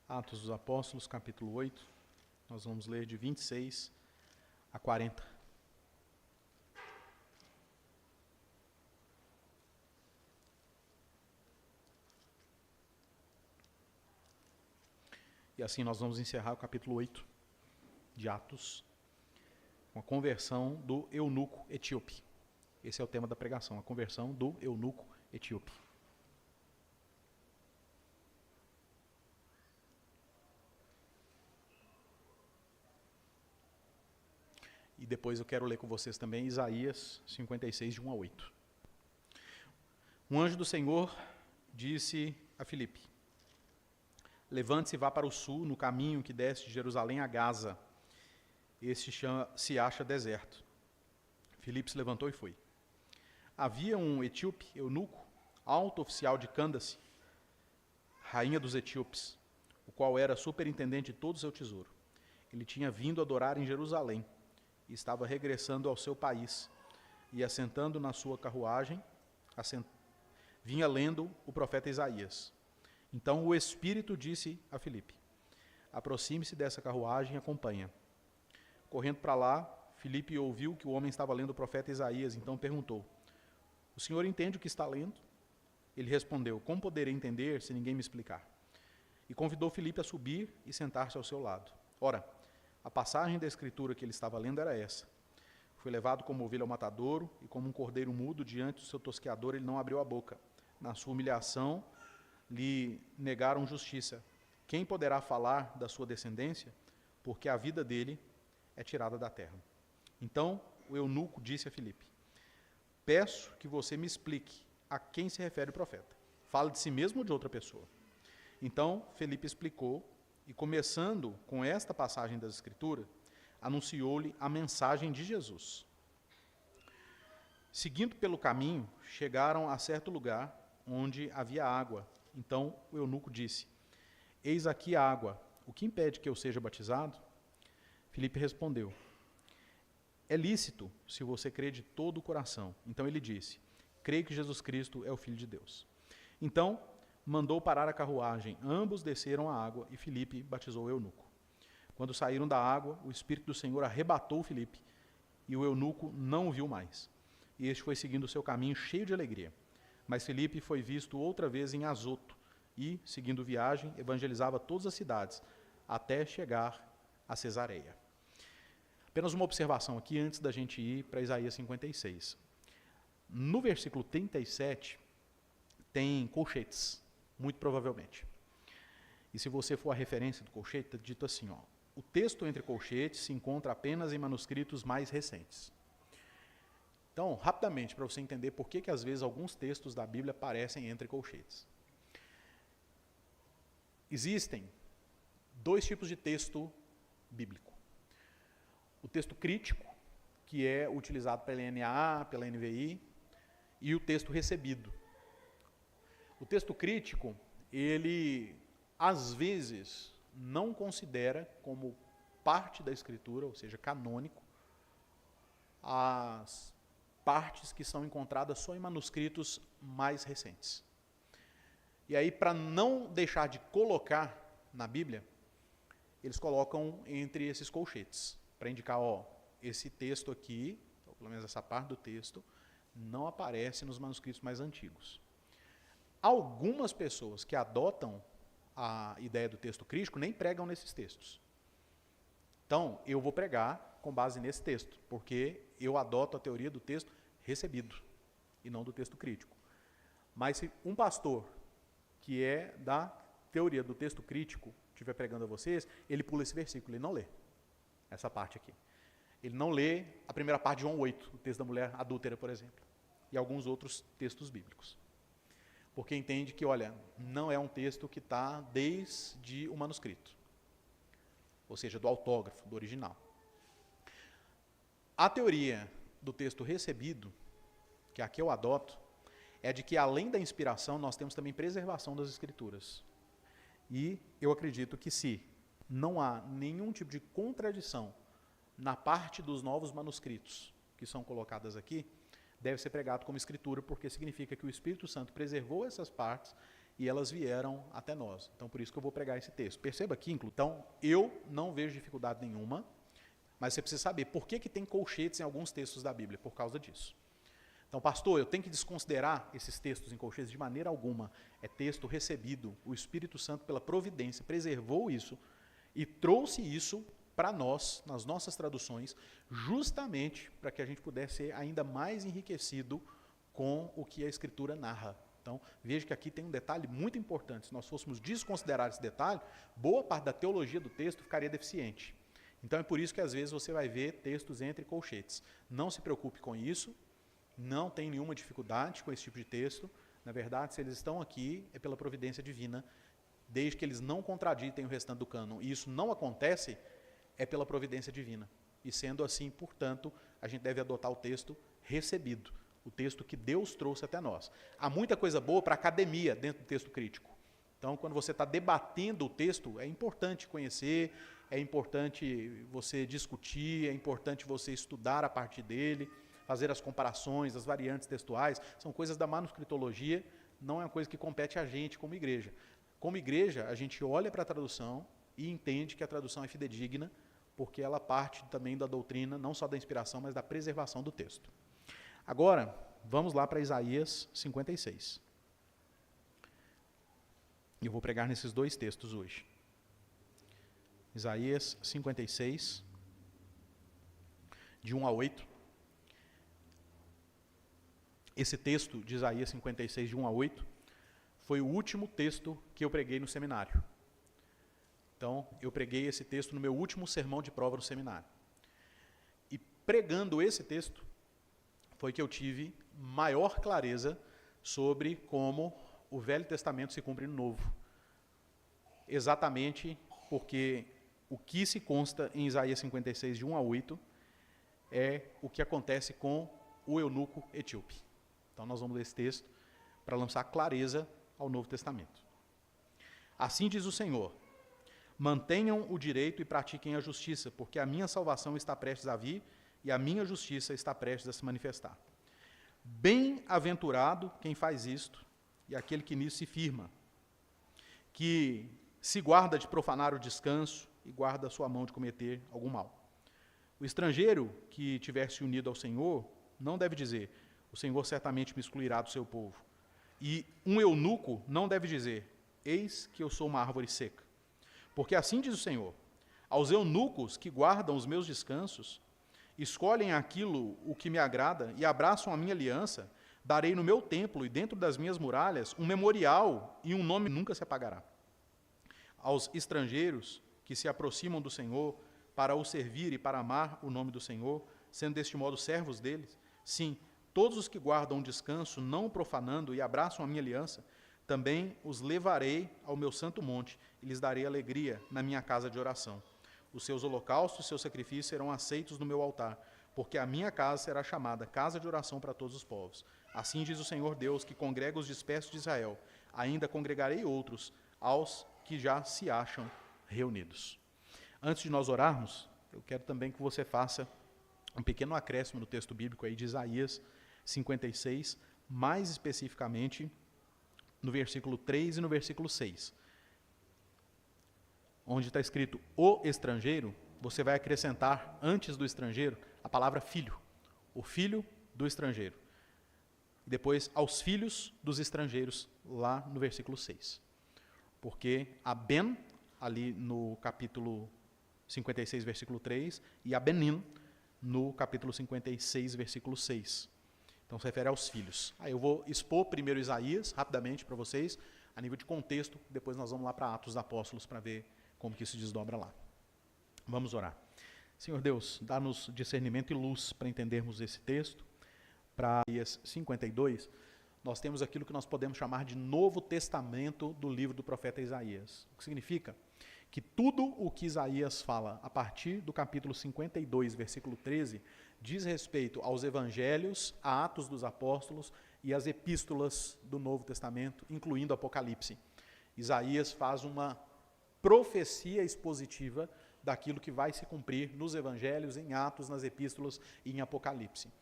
Atos dos Apóstolos, capítulo 8, nós vamos ler de 26 a 40. E assim nós vamos encerrar o capítulo 8 de Atos, com a conversão do eunuco etíope. Esse é o tema da pregação, a conversão do eunuco etíope. E depois eu quero ler com vocês também Isaías 56, de 1 a 8. Um anjo do Senhor disse a Filipe: levante-se e vá para o sul, no caminho que desce de Jerusalém a Gaza. Este se acha deserto. Filipe se levantou e foi. Havia um etíope, eunuco, alto oficial de Cândace, rainha dos etíopes, o qual era superintendente de todo o seu tesouro. Ele tinha vindo adorar em Jerusalém e estava regressando ao seu país. E assentando na sua carruagem, vinha lendo o profeta Isaías. Então o Espírito disse a Filipe: aproxime-se dessa carruagem e acompanha. Correndo para lá, Filipe ouviu que o homem estava lendo o profeta Isaías, então perguntou: o senhor entende o que está lendo? Ele respondeu: como poderei entender se ninguém me explicar? E convidou Filipe a subir e sentar-se ao seu lado. Ora, a passagem da escritura que ele estava lendo era essa: foi levado como ovelha ao matadouro, e como um cordeiro mudo diante do seu tosqueador ele não abriu a boca. Na sua humilhação lhe negaram justiça. Quem poderá falar da sua descendência? Porque a vida dele é tirada da terra. Então o eunuco disse a Filipe: peço que você me explique a quem se refere o profeta. Fala de si mesmo ou de outra pessoa? Então Filipe explicou, e começando com esta passagem das Escrituras, anunciou-lhe a mensagem de Jesus. Seguindo pelo caminho, chegaram a certo lugar onde havia água. Então o eunuco disse: eis aqui a água, o que impede que eu seja batizado? Filipe respondeu: é lícito, se você crê de todo o coração. Então ele disse: creio que Jesus Cristo é o Filho de Deus. Então mandou parar a carruagem, ambos desceram a água e Filipe batizou o eunuco. Quando saíram da água, o Espírito do Senhor arrebatou Filipe e o eunuco não o viu mais. E este foi seguindo o seu caminho cheio de alegria. Mas Filipe foi visto outra vez em Azoto e, seguindo viagem, evangelizava todas as cidades, até chegar a Cesareia. Apenas uma observação aqui antes da gente ir para Isaías 56. No versículo 37, tem colchetes, muito provavelmente. E se você for a referência do colchete, está dito assim, ó: o texto entre colchetes se encontra apenas em manuscritos mais recentes. Então, rapidamente, para você entender por que às vezes alguns textos da Bíblia aparecem entre colchetes. Existem dois tipos de texto bíblico. O texto crítico, que é utilizado pela NAA, pela NVI, e o texto recebido. O texto crítico, ele, às vezes, não considera como parte da Escritura, ou seja, canônico, as partes que são encontradas só em manuscritos mais recentes. E aí, para não deixar de colocar na Bíblia, eles colocam entre esses colchetes, para indicar, ó, esse texto aqui, ou pelo menos essa parte do texto, não aparece nos manuscritos mais antigos. Algumas pessoas que adotam a ideia do texto crítico nem pregam nesses textos. Então, eu vou pregar com base nesse texto, porque eu adoto a teoria do texto recebido, e não do texto crítico. Mas se um pastor que é da teoria do texto crítico estiver pregando a vocês, ele pula esse versículo, ele não lê essa parte aqui. Ele não lê a primeira parte de João 8, o texto da mulher adúltera, por exemplo, e alguns outros textos bíblicos. Porque entende que, olha, não é um texto que está desde o manuscrito, ou seja, do autógrafo, do original. A teoria do texto recebido, que aqui eu adoto, é de que além da inspiração, nós temos também preservação das Escrituras. E eu acredito que se não há nenhum tipo de contradição na parte dos novos manuscritos que são colocadas aqui, deve ser pregado como Escritura, porque significa que o Espírito Santo preservou essas partes e elas vieram até nós. Então, por isso que eu vou pregar esse texto. Perceba aqui, então, eu não vejo dificuldade nenhuma, mas você precisa saber por que tem colchetes em alguns textos da Bíblia, por causa disso. Então, pastor, eu tenho que desconsiderar esses textos em colchetes de maneira alguma. É texto recebido, o Espírito Santo, pela providência, preservou isso e trouxe isso para nós, nas nossas traduções, justamente para que a gente pudesse ser ainda mais enriquecido com o que a Escritura narra. Então, veja que aqui tem um detalhe muito importante. Se nós fôssemos desconsiderar esse detalhe, boa parte da teologia do texto ficaria deficiente. Então, é por isso que às vezes você vai ver textos entre colchetes. Não se preocupe com isso, não tem nenhuma dificuldade com esse tipo de texto. Na verdade, se eles estão aqui, é pela providência divina, desde que eles não contraditem o restante do cânon. E isso não acontece, é pela providência divina. E sendo assim, portanto, a gente deve adotar o texto recebido, o texto que Deus trouxe até nós. Há muita coisa boa para a academia dentro do texto crítico. Então, quando você está debatendo o texto, é importante conhecer, é importante você discutir, é importante você estudar a partir dele, fazer as comparações, as variantes textuais. São coisas da manuscritologia, não é uma coisa que compete a gente como igreja. Como igreja, a gente olha para a tradução e entende que a tradução é fidedigna, porque ela parte também da doutrina, não só da inspiração, mas da preservação do texto. Agora, vamos lá para Isaías 56. Eu vou pregar nesses dois textos hoje. Isaías 56, de 1 a 8. Esse texto de Isaías 56, de 1 a 8, foi o último texto que eu preguei no seminário. Então, eu preguei esse texto no meu último sermão de prova no seminário. E pregando esse texto, foi que eu tive maior clareza sobre como o Velho Testamento se cumpre no Novo. Exatamente porque o que se consta em Isaías 56, de 1 a 8, é o que acontece com o eunuco etíope. Então, nós vamos ler esse texto para lançar clareza ao Novo Testamento. Assim diz o Senhor: mantenham o direito e pratiquem a justiça, porque a minha salvação está prestes a vir e a minha justiça está prestes a se manifestar. Bem-aventurado quem faz isto e aquele que nisso se firma, que se guarda de profanar o descanso e guarda a sua mão de cometer algum mal. O estrangeiro que tiver se unido ao Senhor não deve dizer: o Senhor certamente me excluirá do seu povo. E um eunuco não deve dizer: eis que eu sou uma árvore seca. Porque assim diz o Senhor: aos eunucos que guardam os meus descansos, escolhem aquilo o que me agrada e abraçam a minha aliança, darei no meu templo e dentro das minhas muralhas um memorial e um nome nunca se apagará. Aos estrangeiros que se aproximam do Senhor para o servir e para amar o nome do Senhor, sendo deste modo servos deles, sim, todos os que guardam o descanso, não o profanando e abraçam a minha aliança, também os levarei ao meu santo monte e lhes darei alegria na minha casa de oração. Os seus holocaustos e seus sacrifícios serão aceitos no meu altar, porque a minha casa será chamada casa de oração para todos os povos. Assim diz o Senhor Deus, que congrega os dispersos de Israel. Ainda congregarei outros, aos que já se acham reunidos. Antes de nós orarmos, eu quero também que você faça um pequeno acréscimo no texto bíblico aí de Isaías 56, mais especificamente no versículo 3 e no versículo 6. Onde está escrito o estrangeiro, você vai acrescentar, antes do estrangeiro, a palavra filho. O filho do estrangeiro. E depois, aos filhos dos estrangeiros, lá no versículo 6. Porque a Ben, ali no capítulo 56, versículo 3, e a Benim, no capítulo 56, versículo 6. Então, se refere aos filhos. Aí eu vou expor primeiro Isaías, rapidamente, para vocês, a nível de contexto, depois nós vamos lá para Atos dos Apóstolos, para ver como que isso desdobra lá. Vamos orar. Senhor Deus, dá-nos discernimento e luz para entendermos esse texto. Para Isaías 52, nós temos aquilo que nós podemos chamar de Novo Testamento do livro do profeta Isaías. O que significa que tudo o que Isaías fala a partir do capítulo 52, versículo 13, diz respeito aos evangelhos, a Atos dos Apóstolos e as epístolas do Novo Testamento, incluindo Apocalipse. Isaías faz uma profecia expositiva daquilo que vai se cumprir nos evangelhos, em Atos, nas epístolas e em Apocalipse.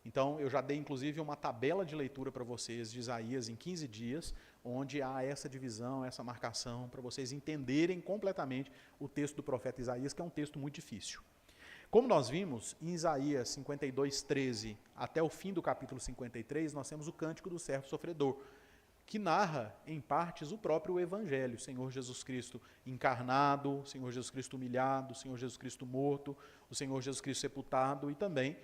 Então, eu já dei, inclusive, uma tabela de leitura para vocês de Isaías em 15 dias, onde há essa divisão, essa marcação, para vocês entenderem completamente o texto do profeta Isaías, que é um texto muito difícil. Como nós vimos, em Isaías 52:13, até o fim do capítulo 53, nós temos o Cântico do Servo Sofredor, que narra, em partes, o próprio Evangelho, o Senhor Jesus Cristo encarnado, o Senhor Jesus Cristo humilhado, o Senhor Jesus Cristo morto, o Senhor Jesus Cristo sepultado, e também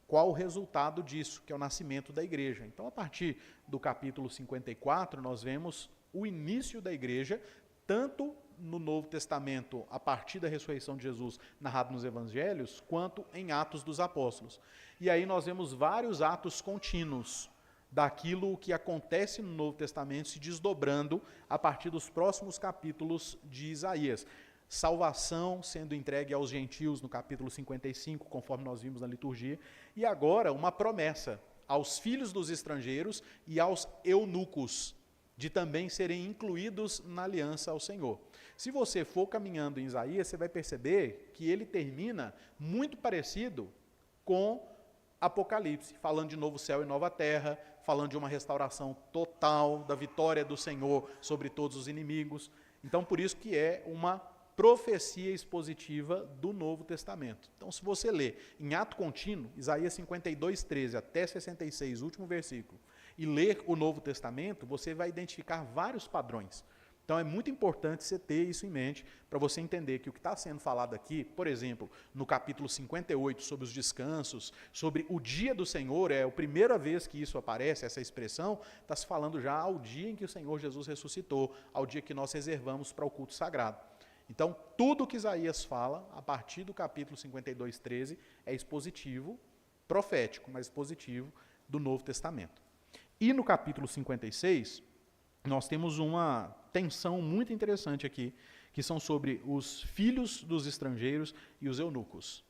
qual o resultado disso, que é o nascimento da igreja. Então, a partir do capítulo 54, nós vemos o início da igreja, tanto no Novo Testamento, a partir da ressurreição de Jesus, narrado nos Evangelhos, quanto em Atos dos Apóstolos. E aí nós vemos vários atos contínuos daquilo que acontece no Novo Testamento se desdobrando a partir dos próximos capítulos de Isaías. Salvação sendo entregue aos gentios no capítulo 55, conforme nós vimos na liturgia, e agora uma promessa aos filhos dos estrangeiros e aos eunucos, de também serem incluídos na aliança ao Senhor. Se você for caminhando em Isaías, você vai perceber que ele termina muito parecido com Apocalipse, falando de novo céu e nova terra, falando de uma restauração total, da vitória do Senhor sobre todos os inimigos. Então, por isso que é uma profecia expositiva do Novo Testamento. Então, se você ler em ato contínuo, Isaías 52:13 até 66, último versículo, e ler o Novo Testamento, você vai identificar vários padrões. Então, é muito importante você ter isso em mente, para você entender que o que está sendo falado aqui, por exemplo, no capítulo 58, sobre os descansos, sobre o dia do Senhor, é a primeira vez que isso aparece, essa expressão, está se falando já ao dia em que o Senhor Jesus ressuscitou, ao dia que nós reservamos para o culto sagrado. Então, tudo que Isaías fala, a partir do capítulo 52:13, é expositivo, profético, mas expositivo do Novo Testamento. E no capítulo 56, nós temos uma tensão muito interessante aqui, que são sobre os filhos dos estrangeiros e os eunucos.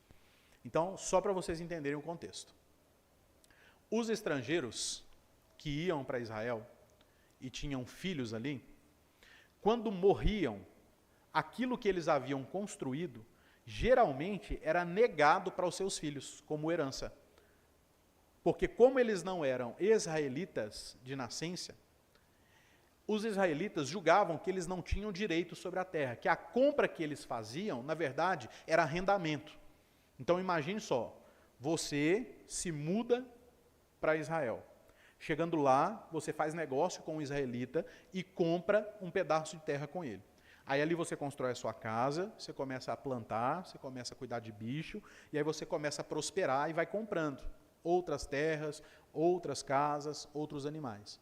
Então, só para vocês entenderem o contexto. Os estrangeiros que iam para Israel e tinham filhos ali, quando morriam, aquilo que eles haviam construído, geralmente era negado para os seus filhos, como herança. Porque como eles não eram israelitas de nascença, os israelitas julgavam que eles não tinham direito sobre a terra, que a compra que eles faziam, na verdade, era arrendamento. Então imagine só, você se muda para Israel. Chegando lá, você faz negócio com um israelita e compra um pedaço de terra com ele. Aí ali você constrói a sua casa, você começa a plantar, você começa a cuidar de bicho, e aí você começa a prosperar e vai comprando outras terras, outras casas, outros animais.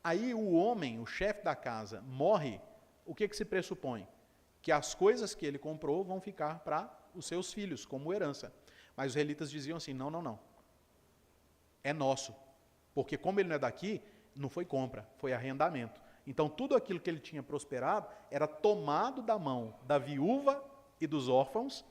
Aí o homem, o chefe da casa, morre, o que se pressupõe? Que as coisas que ele comprou vão ficar para os seus filhos, como herança. Mas os israelitas diziam assim, não, não, não. É nosso. Porque como ele não é daqui, não foi compra, foi arrendamento. Então tudo aquilo que ele tinha prosperado era tomado da mão da viúva e dos órfãos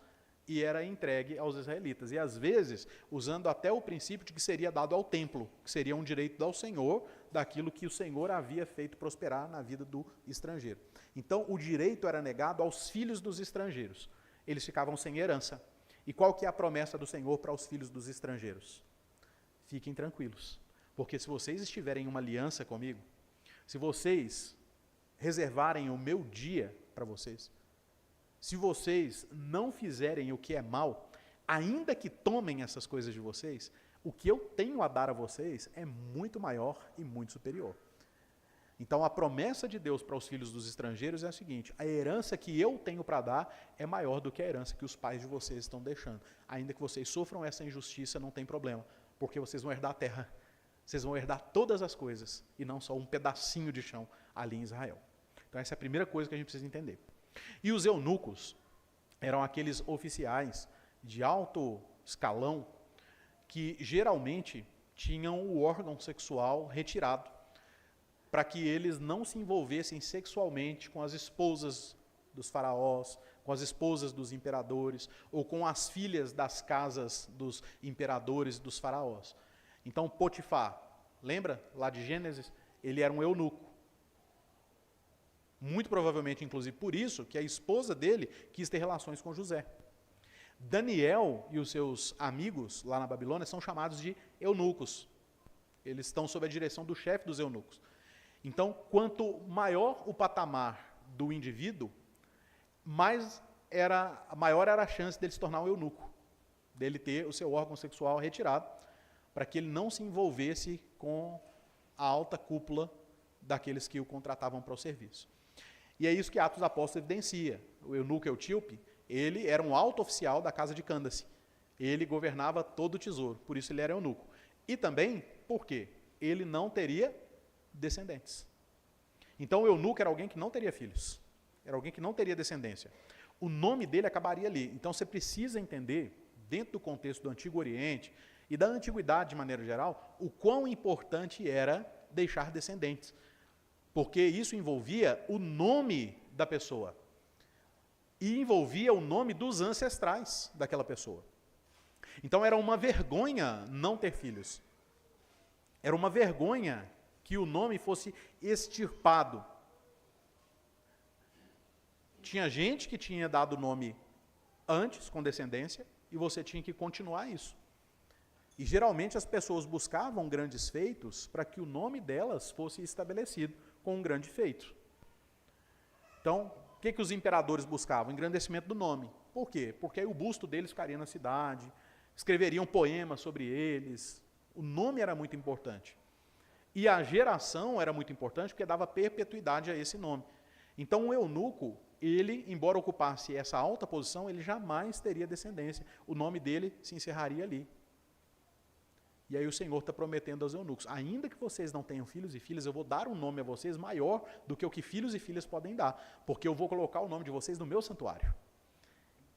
e era entregue aos israelitas. E às vezes, usando até o princípio de que seria dado ao templo, que seria um direito ao Senhor, daquilo que o Senhor havia feito prosperar na vida do estrangeiro. Então o direito era negado aos filhos dos estrangeiros. Eles ficavam sem herança. E qual que é a promessa do Senhor para os filhos dos estrangeiros? Fiquem tranquilos, porque se vocês estiverem em uma aliança comigo, se vocês reservarem o meu dia para vocês, se vocês não fizerem o que é mal, ainda que tomem essas coisas de vocês, o que eu tenho a dar a vocês é muito maior e muito superior. Então a promessa de Deus para os filhos dos estrangeiros é a seguinte, a herança que eu tenho para dar é maior do que a herança que os pais de vocês estão deixando. Ainda que vocês sofram essa injustiça, não tem problema, porque vocês vão herdar a terra. Vocês vão herdar todas as coisas, e não só um pedacinho de chão ali em Israel. Então essa é a primeira coisa que a gente precisa entender. E os eunucos eram aqueles oficiais de alto escalão que geralmente tinham o órgão sexual retirado, para que eles não se envolvessem sexualmente com as esposas dos faraós, com as esposas dos imperadores, ou com as filhas das casas dos imperadores e dos faraós. Então Potifar, lembra lá de Gênesis? Ele era um eunuco. Muito provavelmente, inclusive, por isso que a esposa dele quis ter relações com José. Daniel e os seus amigos lá na Babilônia são chamados de eunucos. Eles estão sob a direção do chefe dos eunucos. Então, quanto maior o patamar do indivíduo, maior era a chance dele se tornar um eunuco, dele ter o seu órgão sexual retirado, para que ele não se envolvesse com a alta cúpula daqueles que o contratavam para o serviço. E é isso que Atos dos Apóstolos evidencia. O eunuco etíope, ele era um alto oficial da casa de Cândace. Ele governava todo o tesouro, por isso ele era eunuco. E também, por quê? Ele não teria descendentes. Então o eunuco era alguém que não teria filhos. Era alguém que não teria descendência. O nome dele acabaria ali. Então você precisa entender, dentro do contexto do Antigo Oriente e da Antiguidade de maneira geral, o quão importante era deixar descendentes. Porque isso envolvia o nome da pessoa. E envolvia o nome dos ancestrais daquela pessoa. Então era uma vergonha não ter filhos. Era uma vergonha que o nome fosse extirpado. Tinha gente que tinha dado o nome antes, com descendência, e você tinha que continuar isso. E geralmente as pessoas buscavam grandes feitos para que o nome delas fosse estabelecido com um grande feito. Então, o que os imperadores buscavam? O engrandecimento do nome. Por quê? Porque aí o busto deles ficaria na cidade, escreveriam poemas sobre eles. O nome era muito importante. E a geração era muito importante porque dava perpetuidade a esse nome. Então o eunuco, ele, embora ocupasse essa alta posição, ele jamais teria descendência. O nome dele se encerraria ali. E aí o Senhor está prometendo aos eunucos, ainda que vocês não tenham filhos e filhas, eu vou dar um nome a vocês maior do que o que filhos e filhas podem dar, porque eu vou colocar o nome de vocês no meu santuário.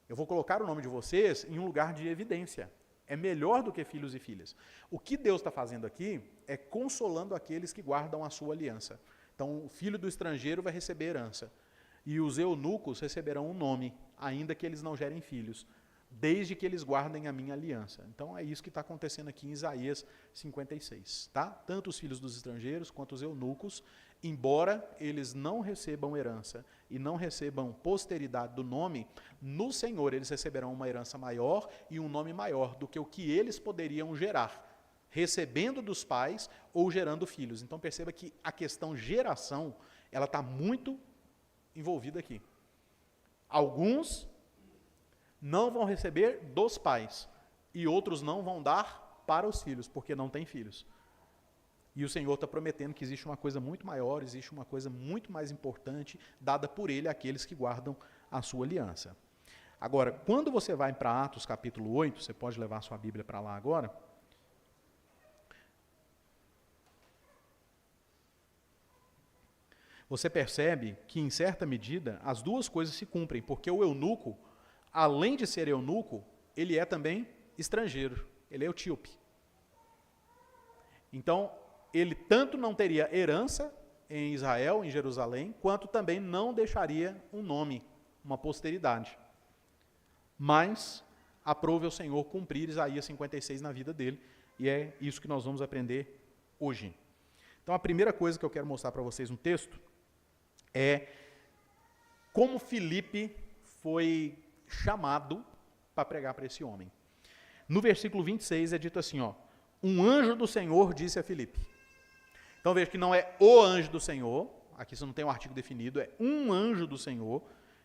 Eu vou colocar o nome de vocês em um lugar de evidência. É melhor do que filhos e filhas. O que Deus está fazendo aqui é consolando aqueles que guardam a sua aliança. Então, o filho do estrangeiro vai receber herança. E os eunucos receberão um nome, ainda que eles não gerem filhos, desde que eles guardem a minha aliança. Então, é isso que está acontecendo aqui em Isaías 56. Tá? Tanto os filhos dos estrangeiros quanto os eunucos, embora eles não recebam herança e não recebam posteridade do nome, no Senhor eles receberão uma herança maior e um nome maior do que o que eles poderiam gerar, recebendo dos pais ou gerando filhos. Então perceba que a questão geração, ela está muito envolvida aqui. Alguns não vão receber dos pais e outros não vão dar para os filhos, porque não têm filhos. E o Senhor está prometendo que existe uma coisa muito maior, existe uma coisa muito mais importante, dada por Ele àqueles que guardam a sua aliança. Agora, quando você vai para Atos capítulo 8, você pode levar sua Bíblia para lá agora, você percebe que, em certa medida, as duas coisas se cumprem, porque o eunuco, além de ser eunuco, ele é também estrangeiro, ele é etíope. Então, ele tanto não teria herança em Israel, em Jerusalém, quanto também não deixaria um nome, uma posteridade. Mas aprove ao Senhor cumprir Isaías 56 na vida dele, e é isso que nós vamos aprender hoje. Então, a primeira coisa que eu quero mostrar para vocês no texto é como Filipe foi chamado para pregar para esse homem. No versículo 26 é dito assim, ó, um anjo do Senhor disse a Filipe. Então veja que não é o anjo do Senhor, aqui você não tem um artigo definido, é um anjo do Senhor.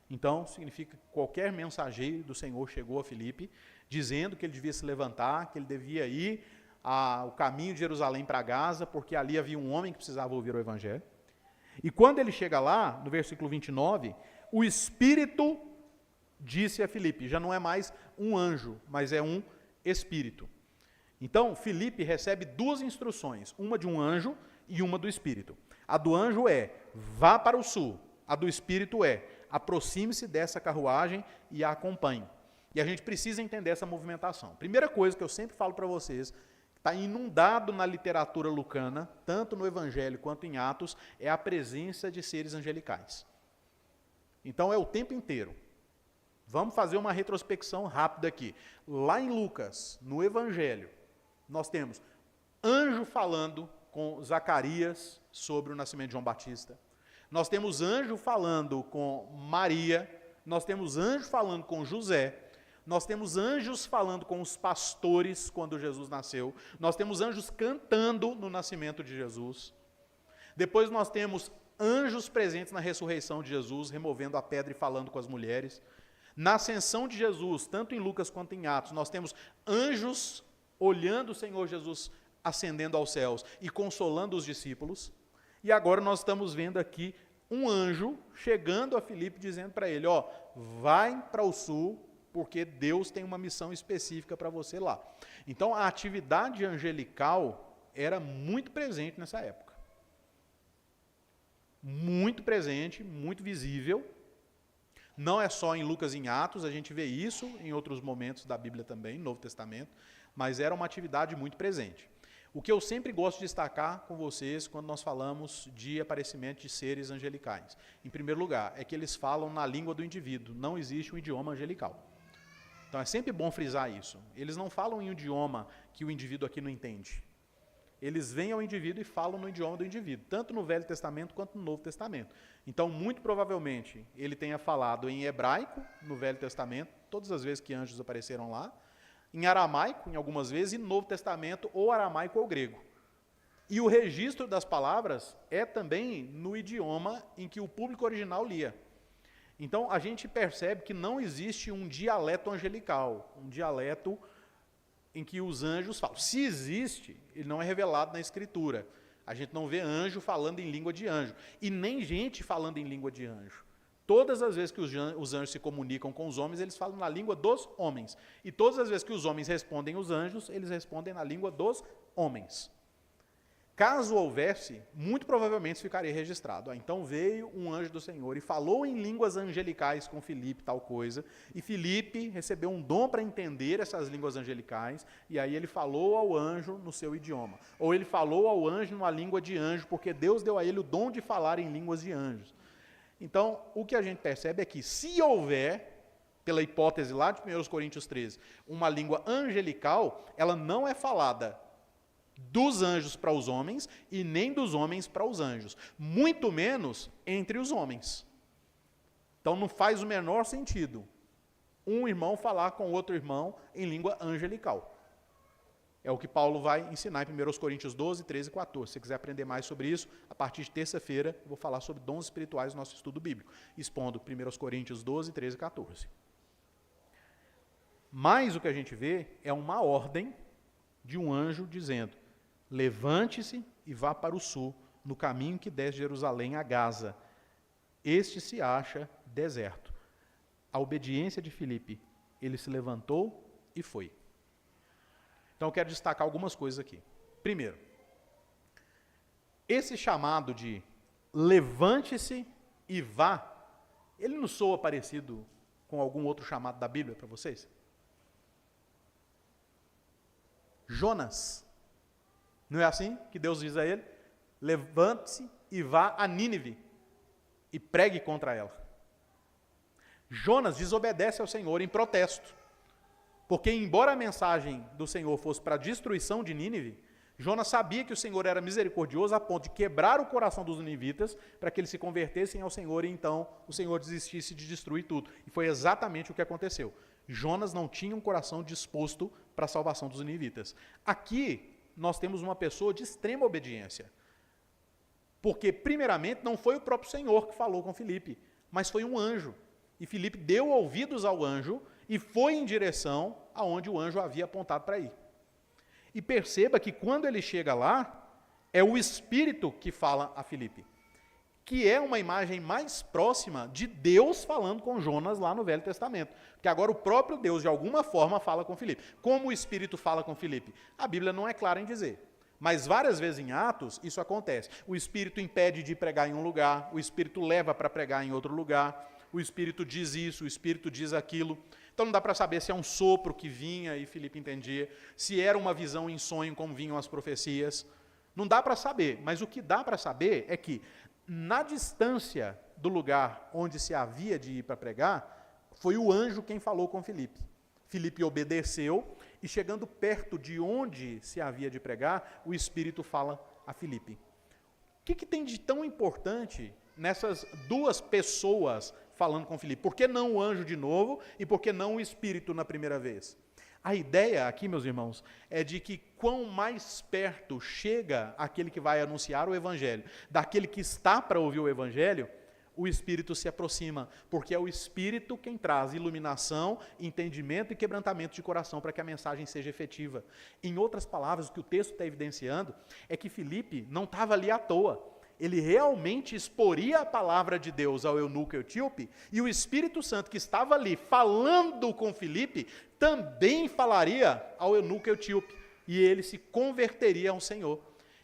Então significa que qualquer mensageiro do Senhor chegou a Filipe, dizendo que ele devia se levantar, que ele devia ir ao caminho de Jerusalém para Gaza, porque ali havia um homem que precisava ouvir o evangelho. E quando ele chega lá, no versículo 29, o Espírito disse a Filipe, já não é mais um anjo, mas é um Espírito. Então, Filipe recebe duas instruções, uma de um anjo e uma do Espírito. A do anjo é, vá para o sul. A do Espírito é, aproxime-se dessa carruagem e a acompanhe. E a gente precisa entender essa movimentação. Primeira coisa que eu sempre falo para vocês, está inundado na literatura lucana, tanto no Evangelho quanto em Atos, é a presença de seres angelicais. Então, é o tempo inteiro. Vamos fazer uma retrospecção rápida aqui. Lá em Lucas, no Evangelho, nós temos anjo falando com Zacarias sobre o nascimento de João Batista. Nós temos anjo falando com Maria. Nós temos anjo falando com José. Nós temos anjos falando com os pastores quando Jesus nasceu. Nós temos anjos cantando no nascimento de Jesus. Depois nós temos anjos presentes na ressurreição de Jesus, removendo a pedra e falando com as mulheres. Na ascensão de Jesus, tanto em Lucas quanto em Atos, nós temos anjos olhando o Senhor Jesus ascendendo aos céus e consolando os discípulos. E agora nós estamos vendo aqui um anjo chegando a Filipe dizendo para ele, ó, vai para o sul, porque Deus tem uma missão específica para você lá. Então a atividade angelical era muito presente nessa época. Muito presente, muito visível. Não é só em Lucas e em Atos, a gente vê isso em outros momentos da Bíblia também, no Novo Testamento, mas era uma atividade muito presente. O que eu sempre gosto de destacar com vocês quando nós falamos de aparecimento de seres angelicais, em primeiro lugar, é que eles falam na língua do indivíduo, não existe um idioma angelical. Então é sempre bom frisar isso. Eles não falam em um idioma que o indivíduo aqui não entende. Eles vêm ao indivíduo e falam no idioma do indivíduo, tanto no Velho Testamento quanto no Novo Testamento. Então, muito provavelmente, ele tenha falado em hebraico, no Velho Testamento, todas as vezes que anjos apareceram lá, em aramaico, em algumas vezes, e no Novo Testamento, ou aramaico ou grego. E o registro das palavras é também no idioma em que o público original lia. Então, a gente percebe que não existe um dialeto angelical, um dialeto em que os anjos falam. Se existe, ele não é revelado na Escritura. A gente não vê anjo falando em língua de anjo, e nem gente falando em língua de anjo. Todas as vezes que os anjos se comunicam com os homens, eles falam na língua dos homens. E todas as vezes que os homens respondem aos anjos, eles respondem na língua dos homens. Caso houvesse, muito provavelmente ficaria registrado. Então veio um anjo do Senhor e falou em línguas angelicais com Filipe, tal coisa, e Filipe recebeu um dom para entender essas línguas angelicais, e aí ele falou ao anjo no seu idioma. Ou ele falou ao anjo numa língua de anjo, porque Deus deu a ele o dom de falar em línguas de anjos. Então, o que a gente percebe é que, se houver, pela hipótese lá de 1 Coríntios 13, uma língua angelical, ela não é falada dos anjos para os homens e nem dos homens para os anjos, muito menos entre os homens. Então não faz o menor sentido um irmão falar com outro irmão em língua angelical. É o que Paulo vai ensinar em 1 Coríntios 12, 13 e 14. Se você quiser aprender mais sobre isso, a partir de terça-feira eu vou falar sobre dons espirituais no nosso estudo bíblico, expondo 1 Coríntios 12, 13 e 14. Mas o que a gente vê é uma ordem de um anjo dizendo: levante-se e vá para o sul, no caminho que desce de Jerusalém a Gaza. Este se acha deserto. A obediência de Filipe, ele se levantou e foi. Então eu quero destacar algumas coisas aqui. Primeiro, esse chamado de levante-se e vá, ele não soa parecido com algum outro chamado da Bíblia para vocês? Jonas. Não é assim que Deus diz a ele? Levante-se e vá a Nínive e pregue contra ela. Jonas desobedece ao Senhor em protesto, porque embora a mensagem do Senhor fosse para a destruição de Nínive, Jonas sabia que o Senhor era misericordioso a ponto de quebrar o coração dos ninivitas para que eles se convertessem ao Senhor e então o Senhor desistisse de destruir tudo. E foi exatamente o que aconteceu. Jonas não tinha um coração disposto para a salvação dos ninivitas. Aqui nós temos uma pessoa de extrema obediência. Porque, primeiramente, não foi o próprio Senhor que falou com Filipe, mas foi um anjo. E Filipe deu ouvidos ao anjo e foi em direção aonde o anjo havia apontado para ir. E perceba que quando ele chega lá, é o Espírito que fala a Filipe, que é uma imagem mais próxima de Deus falando com Jonas lá no Velho Testamento. Porque agora o próprio Deus, de alguma forma, fala com Filipe. Como o Espírito fala com Filipe? A Bíblia não é clara em dizer. Mas várias vezes em Atos, isso acontece. O Espírito impede de pregar em um lugar, o Espírito leva para pregar em outro lugar, o Espírito diz isso, o Espírito diz aquilo. Então não dá para saber se é um sopro que vinha e Filipe entendia, se era uma visão em sonho como vinham as profecias. Não dá para saber, mas o que dá para saber é que na distância do lugar onde se havia de ir para pregar, foi o anjo quem falou com Filipe. Filipe obedeceu e chegando perto de onde se havia de pregar, o Espírito fala a Filipe. O que tem de tão importante nessas duas pessoas falando com Filipe? Por que não o anjo de novo e por que não o Espírito na primeira vez? A ideia aqui, meus irmãos, é de que quão mais perto chega aquele que vai anunciar o Evangelho, daquele que está para ouvir o Evangelho, o Espírito se aproxima, porque é o Espírito quem traz iluminação, entendimento e quebrantamento de coração para que a mensagem seja efetiva. Em outras palavras, o que o texto está evidenciando é que Filipe não estava ali à toa. Ele realmente exporia a palavra de Deus ao eunuco etíope, e o Espírito Santo que estava ali falando com Filipe, também falaria ao eunuco etíope, e ele se converteria ao Senhor.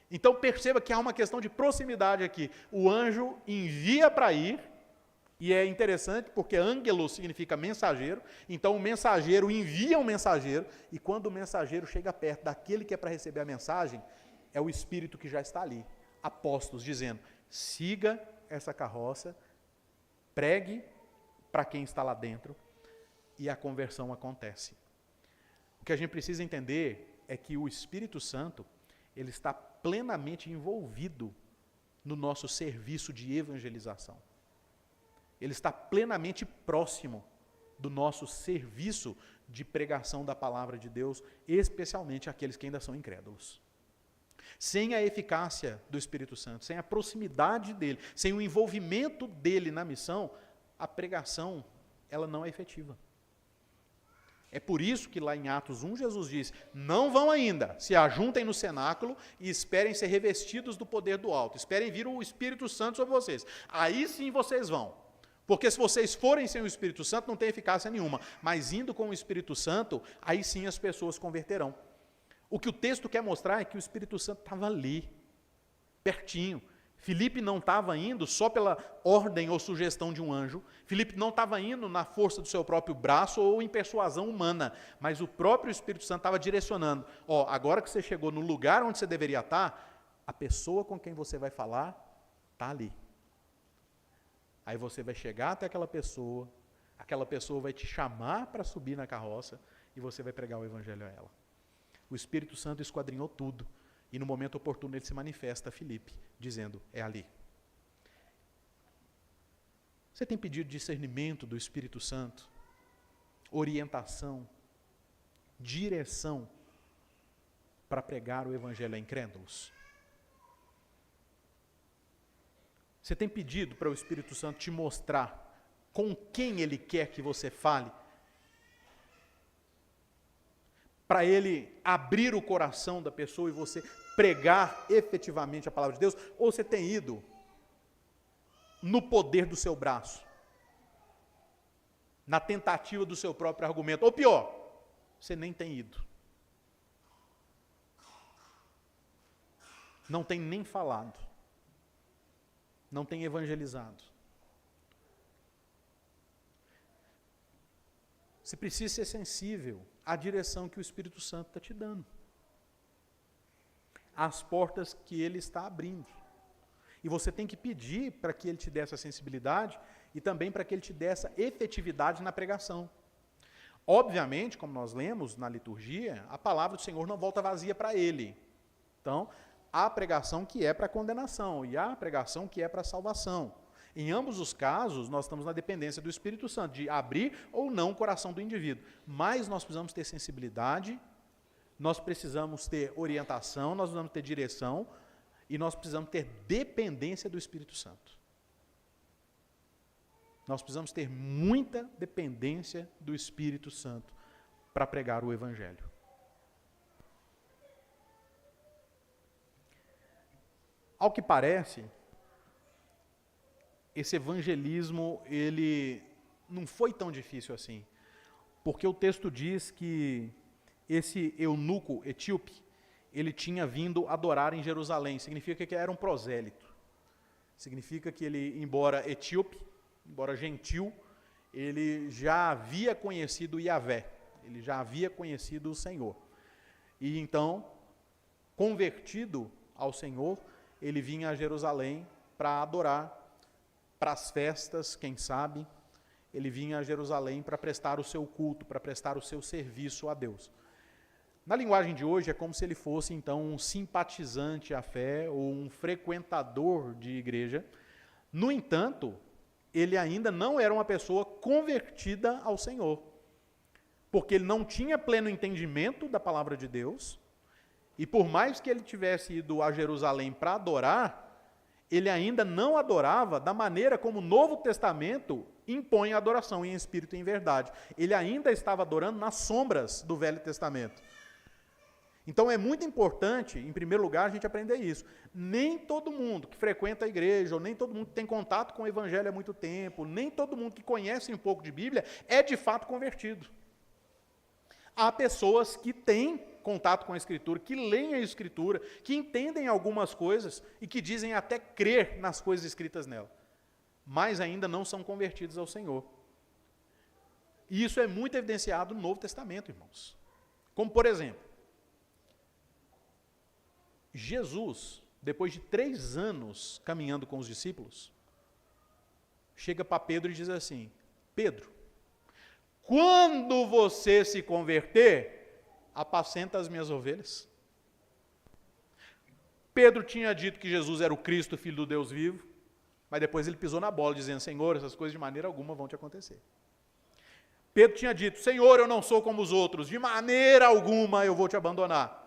Então perceba que há uma questão de proximidade aqui. O anjo envia para ir, e é interessante porque ângelos significa mensageiro, então o mensageiro envia um mensageiro, e quando o mensageiro chega perto daquele que é para receber a mensagem, é o Espírito que já está ali. Apóstolos dizendo, siga essa carroça, pregue para quem está lá dentro, e a conversão acontece. O que a gente precisa entender é que o Espírito Santo, ele está plenamente envolvido no nosso serviço de evangelização. Ele está plenamente próximo do nosso serviço de pregação da palavra de Deus, especialmente aqueles que ainda são incrédulos. Sem a eficácia do Espírito Santo, sem a proximidade dele, sem o envolvimento dele na missão, a pregação, ela não é efetiva. É por isso que lá em Atos 1, Jesus diz, não vão ainda, se ajuntem no cenáculo e esperem ser revestidos do poder do alto, esperem vir o Espírito Santo sobre vocês. Aí sim vocês vão. Porque se vocês forem sem o Espírito Santo, não tem eficácia nenhuma. Mas indo com o Espírito Santo, aí sim as pessoas converterão. O que o texto quer mostrar é que o Espírito Santo estava ali, pertinho. Filipe não estava indo só pela ordem ou sugestão de um anjo. Filipe não estava indo na força do seu próprio braço ou em persuasão humana. Mas o próprio Espírito Santo estava direcionando. Ó, agora que você chegou no lugar onde você deveria estar, a pessoa com quem você vai falar está ali. Aí você vai chegar até aquela pessoa vai te chamar para subir na carroça e você vai pregar o Evangelho a ela. O Espírito Santo esquadrinhou tudo, e no momento oportuno ele se manifesta a Filipe, dizendo, é ali. Você tem pedido discernimento do Espírito Santo, orientação, direção, para pregar o Evangelho a incrédulos? Você tem pedido para o Espírito Santo te mostrar com quem ele quer que você fale? Para ele abrir o coração da pessoa e você pregar efetivamente a palavra de Deus? Ou você tem ido no poder do seu braço, na tentativa do seu próprio argumento? Ou pior, você nem tem ido. Não tem nem falado. Não tem evangelizado. Você precisa ser sensível à direção que o Espírito Santo está te dando, às portas que ele está abrindo. E você tem que pedir para que ele te dê essa sensibilidade e também para que ele te dê essa efetividade na pregação. Obviamente, como nós lemos na liturgia, a palavra do Senhor não volta vazia para ele. Então, há a pregação que é para condenação e há a pregação que é para salvação. Em ambos os casos, nós estamos na dependência do Espírito Santo, de abrir ou não o coração do indivíduo. Mas nós precisamos ter sensibilidade, nós precisamos ter orientação, nós precisamos ter direção e nós precisamos ter dependência do Espírito Santo. Nós precisamos ter muita dependência do Espírito Santo para pregar o Evangelho. Ao que parece, esse evangelismo, ele não foi tão difícil assim, porque o texto diz que esse eunuco etíope, ele tinha vindo adorar em Jerusalém, significa que era um prosélito, significa que ele, embora etíope, embora gentil, ele já havia conhecido Yahvé, ele já havia conhecido o Senhor, e então, convertido ao Senhor, ele vinha a Jerusalém para adorar, para as festas, quem sabe, ele vinha a Jerusalém para prestar o seu culto, para prestar o seu serviço a Deus. Na linguagem de hoje, é como se ele fosse, então, um simpatizante à fé ou um frequentador de igreja. No entanto, ele ainda não era uma pessoa convertida ao Senhor, porque ele não tinha pleno entendimento da palavra de Deus, e por mais que ele tivesse ido a Jerusalém para adorar, ele ainda não adorava da maneira como o Novo Testamento impõe a adoração em espírito e em verdade. Ele ainda estava adorando nas sombras do Velho Testamento. Então é muito importante, em primeiro lugar, a gente aprender isso. Nem todo mundo que frequenta a igreja, ou nem todo mundo que tem contato com o Evangelho há muito tempo, nem todo mundo que conhece um pouco de Bíblia, é de fato convertido. Há pessoas que têm contato com a Escritura, que leem a Escritura, que entendem algumas coisas e que dizem até crer nas coisas escritas nela, mas ainda não são convertidos ao Senhor. E isso é muito evidenciado no Novo Testamento, irmãos. Como, por exemplo, Jesus, depois de 3 anos caminhando com os discípulos, chega para Pedro e diz assim: Pedro, quando você se converter, apacenta as minhas ovelhas. Pedro tinha dito que Jesus era o Cristo, filho do Deus vivo, mas depois ele pisou na bola, dizendo: Senhor, essas coisas de maneira alguma vão te acontecer. Pedro tinha dito: Senhor, eu não sou como os outros, de maneira alguma eu vou te abandonar.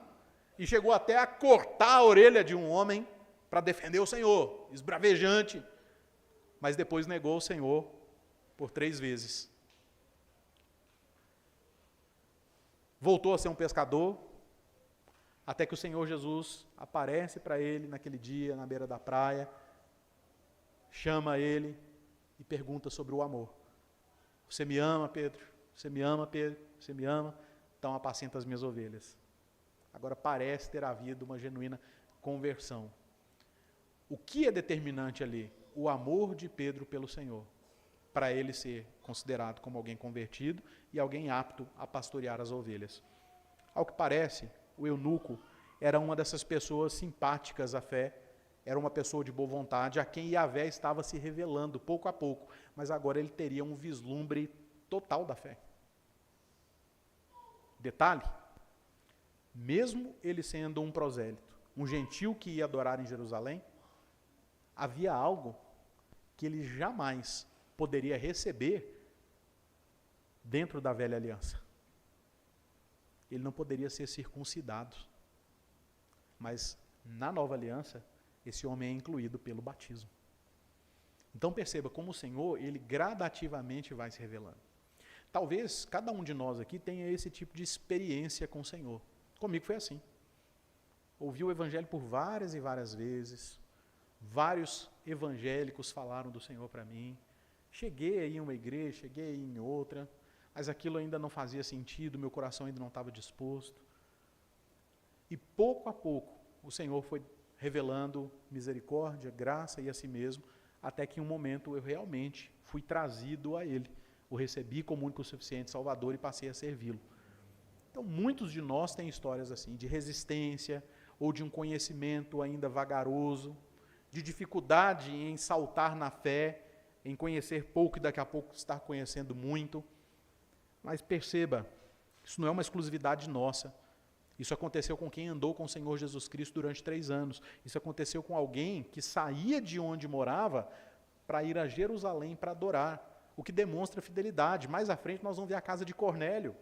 E chegou até a cortar a orelha de um homem para defender o Senhor, esbravejante, mas depois negou o Senhor por 3 vezes. Voltou a ser um pescador, até que o Senhor Jesus aparece para ele naquele dia, na beira da praia, chama ele e pergunta sobre o amor. Você me ama, Pedro? Você me ama, Pedro? Você me ama? Então apacenta as minhas ovelhas. Agora parece ter havido uma genuína conversão. O que é determinante ali? O amor de Pedro pelo Senhor, para ele ser considerado como alguém convertido e alguém apto a pastorear as ovelhas. Ao que parece, o eunuco era uma dessas pessoas simpáticas à fé, era uma pessoa de boa vontade, a quem Yahvé estava se revelando pouco a pouco, mas agora ele teria um vislumbre total da fé. Detalhe, mesmo ele sendo um prosélito, um gentil que ia adorar em Jerusalém, havia algo que ele jamais poderia receber dentro da velha aliança. Ele não poderia ser circuncidado. Mas na nova aliança, esse homem é incluído pelo batismo. Então perceba como o Senhor, ele gradativamente vai se revelando. Talvez cada um de nós aqui tenha esse tipo de experiência com o Senhor. Comigo foi assim. Ouvi o Evangelho por várias e várias vezes. Vários evangélicos falaram do Senhor para mim. Cheguei aí em uma igreja, cheguei aí em outra, mas aquilo ainda não fazia sentido, meu coração ainda não estava disposto. E pouco a pouco, o Senhor foi revelando misericórdia, graça e a si mesmo, até que em um momento eu realmente fui trazido a Ele. O recebi como único, suficiente Salvador e passei a servi-lo. Então, muitos de nós têm histórias assim, de resistência, ou de um conhecimento ainda vagaroso, de dificuldade em saltar na fé, em conhecer pouco e daqui a pouco estar conhecendo muito. Mas perceba, isso não é uma exclusividade nossa. Isso aconteceu com quem andou com o Senhor Jesus Cristo durante 3 anos. Isso aconteceu com alguém que saía de onde morava para ir a Jerusalém para adorar, o que demonstra fidelidade. Mais à frente nós vamos ver a casa de Cornélio,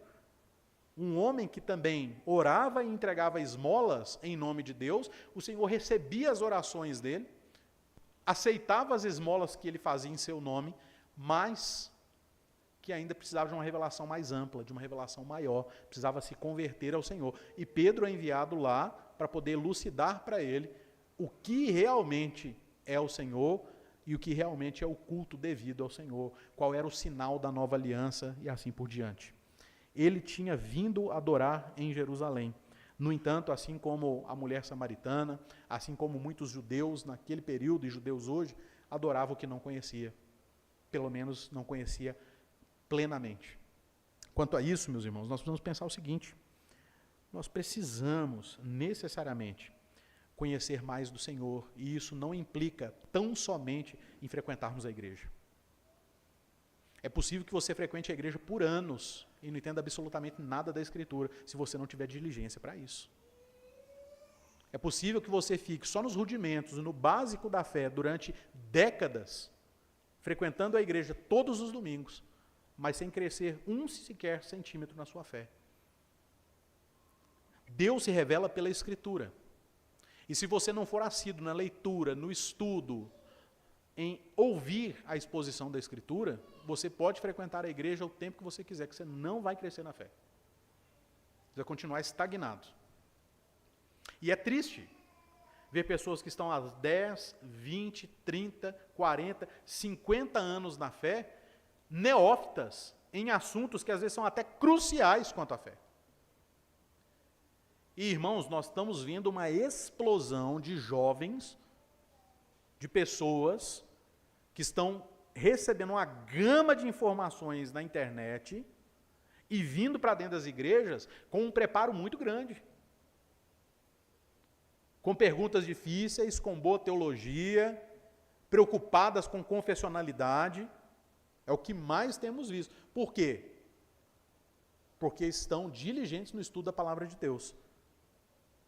um homem que também orava e entregava esmolas em nome de Deus. O Senhor recebia as orações dele, aceitava as esmolas que ele fazia em seu nome, mas que ainda precisava de uma revelação mais ampla, de uma revelação maior, precisava se converter ao Senhor. E Pedro é enviado lá para poder elucidar para ele o que realmente é o Senhor e o que realmente é o culto devido ao Senhor, qual era o sinal da nova aliança e assim por diante. Ele tinha vindo adorar em Jerusalém. No entanto, assim como a mulher samaritana, assim como muitos judeus naquele período e judeus hoje, adoravam o que não conhecia, pelo menos não conhecia plenamente. Quanto a isso, meus irmãos, nós precisamos pensar o seguinte: nós precisamos necessariamente conhecer mais do Senhor, e isso não implica tão somente em frequentarmos a igreja. É possível que você frequente a igreja por anos e não entenda absolutamente nada da Escritura, se você não tiver diligência para isso. É possível que você fique só nos rudimentos, no básico da fé, durante décadas, frequentando a igreja todos os domingos, mas sem crescer um sequer centímetro na sua fé. Deus se revela pela Escritura. E se você não for assíduo na leitura, no estudo, em ouvir a exposição da Escritura, você pode frequentar a igreja o tempo que você quiser, que você não vai crescer na fé. Você vai continuar estagnado. E é triste ver pessoas que estão há 10, 20, 30, 40, 50 anos na fé, neófitas em assuntos que às vezes são até cruciais quanto à fé. E, irmãos, nós estamos vendo uma explosão de jovens, de pessoas que estão recebendo uma gama de informações na internet e vindo para dentro das igrejas com um preparo muito grande. Com perguntas difíceis, com boa teologia, preocupadas com confessionalidade. É o que mais temos visto. Por quê? Porque estão diligentes no estudo da palavra de Deus.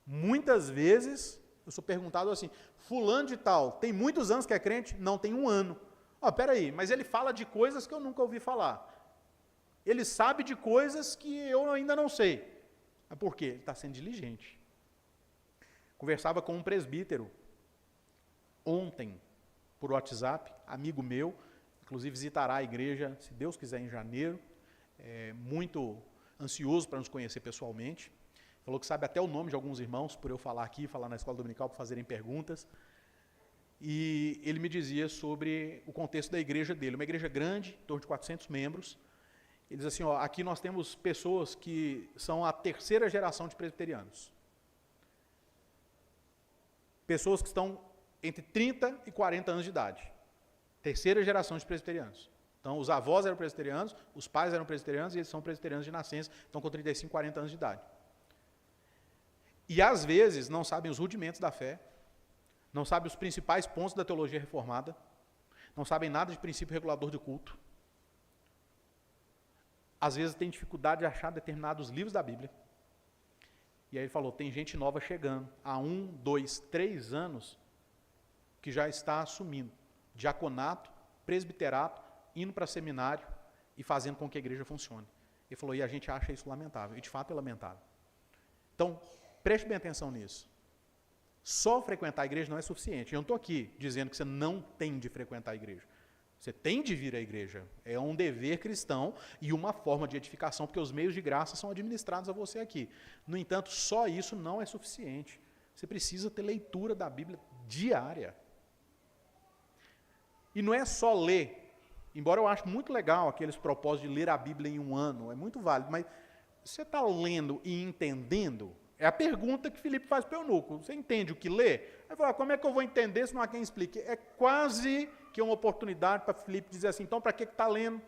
Muitas vezes, eu sou perguntado assim, fulano de tal, tem muitos anos que é crente? Não, tem 1 ano. Peraí, mas ele fala de coisas que eu nunca ouvi falar. Ele sabe de coisas que eu ainda não sei. Mas por quê? Ele está sendo diligente. Conversava com um presbítero ontem, por WhatsApp, amigo meu, inclusive visitará a igreja, se Deus quiser, em janeiro, muito ansioso para nos conhecer pessoalmente. Falou que sabe até o nome de alguns irmãos, por eu falar aqui, falar na escola dominical, para fazerem perguntas. E ele me dizia sobre o contexto da igreja dele. Uma igreja grande, em torno de 400 membros. Ele diz assim, aqui nós temos pessoas que são a 3ª geração de presbiterianos. Pessoas que estão entre 30 e 40 anos de idade. 3ª geração de presbiterianos. Então, os avós eram presbiterianos, os pais eram presbiterianos e eles são presbiterianos de nascença, estão com 35, 40 anos de idade. E, às vezes, não sabem os rudimentos da fé, não sabem os principais pontos da teologia reformada, não sabem nada de princípio regulador de culto. Às vezes, têm dificuldade de achar determinados livros da Bíblia. E aí ele falou, tem gente nova chegando, há 1, 2, 3 anos, que já está assumindo diaconato, presbiterato, indo para seminário e fazendo com que a igreja funcione. Ele falou, e a gente acha isso lamentável, e de fato é lamentável. Então, preste bem atenção nisso. Só frequentar a igreja não é suficiente. Eu não estou aqui dizendo que você não tem de frequentar a igreja. Você tem de vir à igreja. É um dever cristão e uma forma de edificação, porque os meios de graça são administrados a você aqui. No entanto, só isso não é suficiente. Você precisa ter leitura da Bíblia diária. E não é só ler. Embora eu ache muito legal aqueles propósitos de ler a Bíblia em 1 ano, é muito válido, mas você está lendo e entendendo? É a pergunta que Filipe faz para o eunuco. Você entende o que lê? Ele fala, como é que eu vou entender se não há quem explique? É quase que uma oportunidade para Filipe dizer assim, então para que está lendo?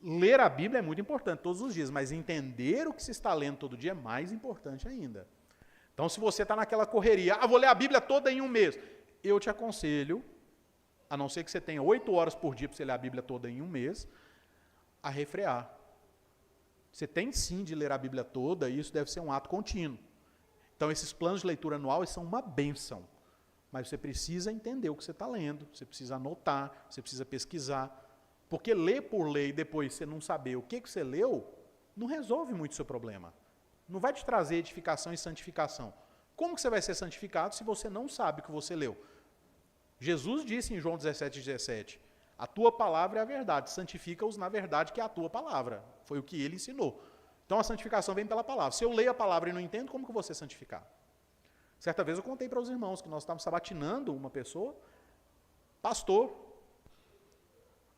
Ler a Bíblia é muito importante todos os dias, mas entender o que se está lendo todo dia é mais importante ainda. Então, se você está naquela correria, vou ler a Bíblia toda em 1 mês, eu te aconselho, a não ser que você tenha 8 horas por dia para você ler a Bíblia toda em 1 mês, a refrear. Você tem sim de ler a Bíblia toda, e isso deve ser um ato contínuo. Então, esses planos de leitura anual são uma bênção. Mas você precisa entender o que você está lendo, você precisa anotar, você precisa pesquisar. Porque ler por ler e depois você não saber o que você leu, não resolve muito o seu problema. Não vai te trazer edificação e santificação. Como que você vai ser santificado se você não sabe o que você leu? Jesus disse em João 17:17, a tua palavra é a verdade, santifica-os na verdade que é a tua palavra. Foi o que ele ensinou. Então a santificação vem pela palavra. Se eu leio a palavra e não entendo, como que eu vou ser santificado? Certa vez eu contei para os irmãos que nós estávamos sabatinando uma pessoa, pastor,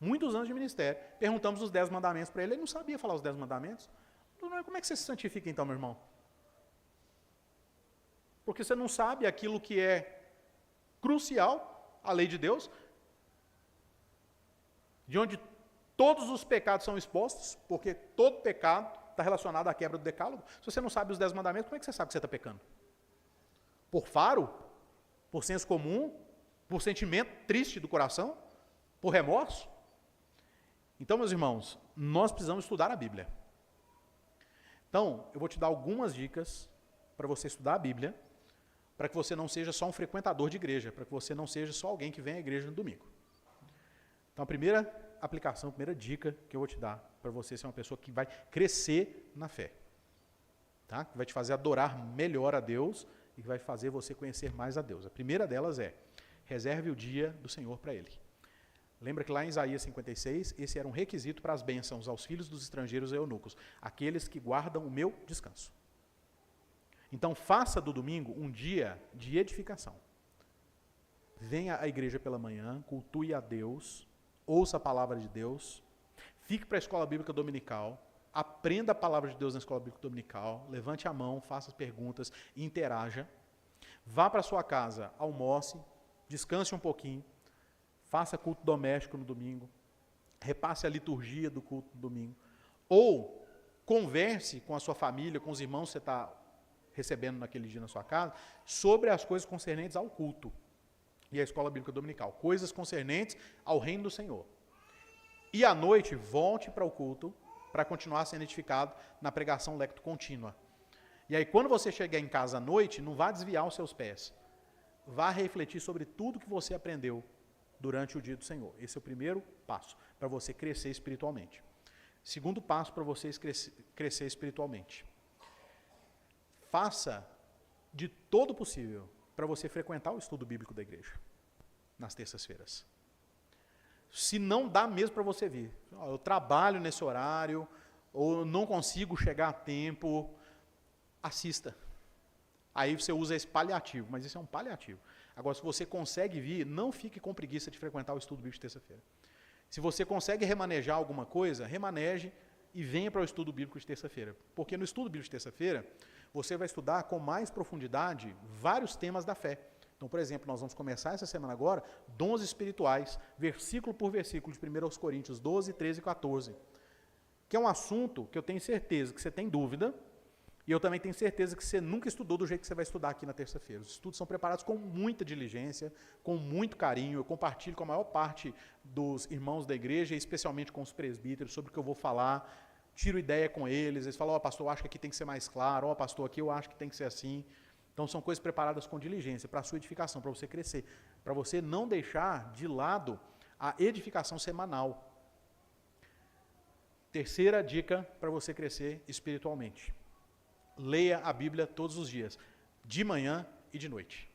muitos anos de ministério. Perguntamos os 10 mandamentos para ele, ele não sabia falar os 10 mandamentos. Como é que você se santifica então, meu irmão? Porque você não sabe aquilo que é crucial, a lei de Deus, de onde todos os pecados são expostos, porque todo pecado está relacionado à quebra do decálogo. Se você não sabe os 10 mandamentos, como é que você sabe que você está pecando? Por faro? Por senso comum? Por sentimento triste do coração? Por remorso? Então, meus irmãos, nós precisamos estudar a Bíblia. Então, eu vou te dar algumas dicas para você estudar a Bíblia, para que você não seja só um frequentador de igreja, para que você não seja só alguém que vem à igreja no domingo. Então, a primeira aplicação, a primeira dica que eu vou te dar para você ser uma pessoa que vai crescer na fé, tá? Que vai te fazer adorar melhor a Deus e que vai fazer você conhecer mais a Deus. A primeira delas é, reserve o dia do Senhor para Ele. Lembra que lá em Isaías 56, esse era um requisito para as bênçãos aos filhos dos estrangeiros e eunucos, aqueles que guardam o meu descanso. Então, faça do domingo um dia de edificação. Venha à igreja pela manhã, cultue a Deus, ouça a palavra de Deus, fique para a escola bíblica dominical, aprenda a palavra de Deus na escola bíblica dominical, levante a mão, faça as perguntas, interaja. Vá para a sua casa, almoce, descanse um pouquinho, faça culto doméstico no domingo, repasse a liturgia do culto do domingo, ou converse com a sua família, com os irmãos que você está recebendo naquele dia na sua casa, sobre as coisas concernentes ao culto e à escola bíblica dominical, coisas concernentes ao reino do Senhor. E à noite, volte para o culto para continuar sendo edificado na pregação lecto contínua. E aí, quando você chegar em casa à noite, não vá desviar os seus pés. Vá refletir sobre tudo que você aprendeu durante o dia do Senhor. Esse é o primeiro passo para você crescer espiritualmente. Segundo passo para você crescer espiritualmente. Faça de todo possível para você frequentar o estudo bíblico da igreja, nas terças-feiras. Se não dá mesmo para você vir, eu trabalho nesse horário, ou não consigo chegar a tempo, assista. Aí você usa esse paliativo, mas isso é um paliativo. Agora, se você consegue vir, não fique com preguiça de frequentar o estudo bíblico de terça-feira. Se você consegue remanejar alguma coisa, remaneje e venha para o estudo bíblico de terça-feira. Porque no estudo bíblico de terça-feira, você vai estudar com mais profundidade vários temas da fé. Então, por exemplo, nós vamos começar essa semana agora, dons espirituais, versículo por versículo, de 1 Coríntios 12, 13 e 14. Que é um assunto que eu tenho certeza que você tem dúvida, e eu também tenho certeza que você nunca estudou do jeito que você vai estudar aqui na terça-feira. Os estudos são preparados com muita diligência, com muito carinho. Eu compartilho com a maior parte dos irmãos da igreja, especialmente com os presbíteros, sobre o que eu vou falar. Tiro ideia com eles. Eles falam, pastor, eu acho que aqui tem que ser mais claro. Pastor, aqui eu acho que tem que ser assim. Então, são coisas preparadas com diligência para a sua edificação, para você crescer. Para você não deixar de lado a edificação semanal. Terceira dica para você crescer espiritualmente. Leia a Bíblia todos os dias, de manhã e de noite.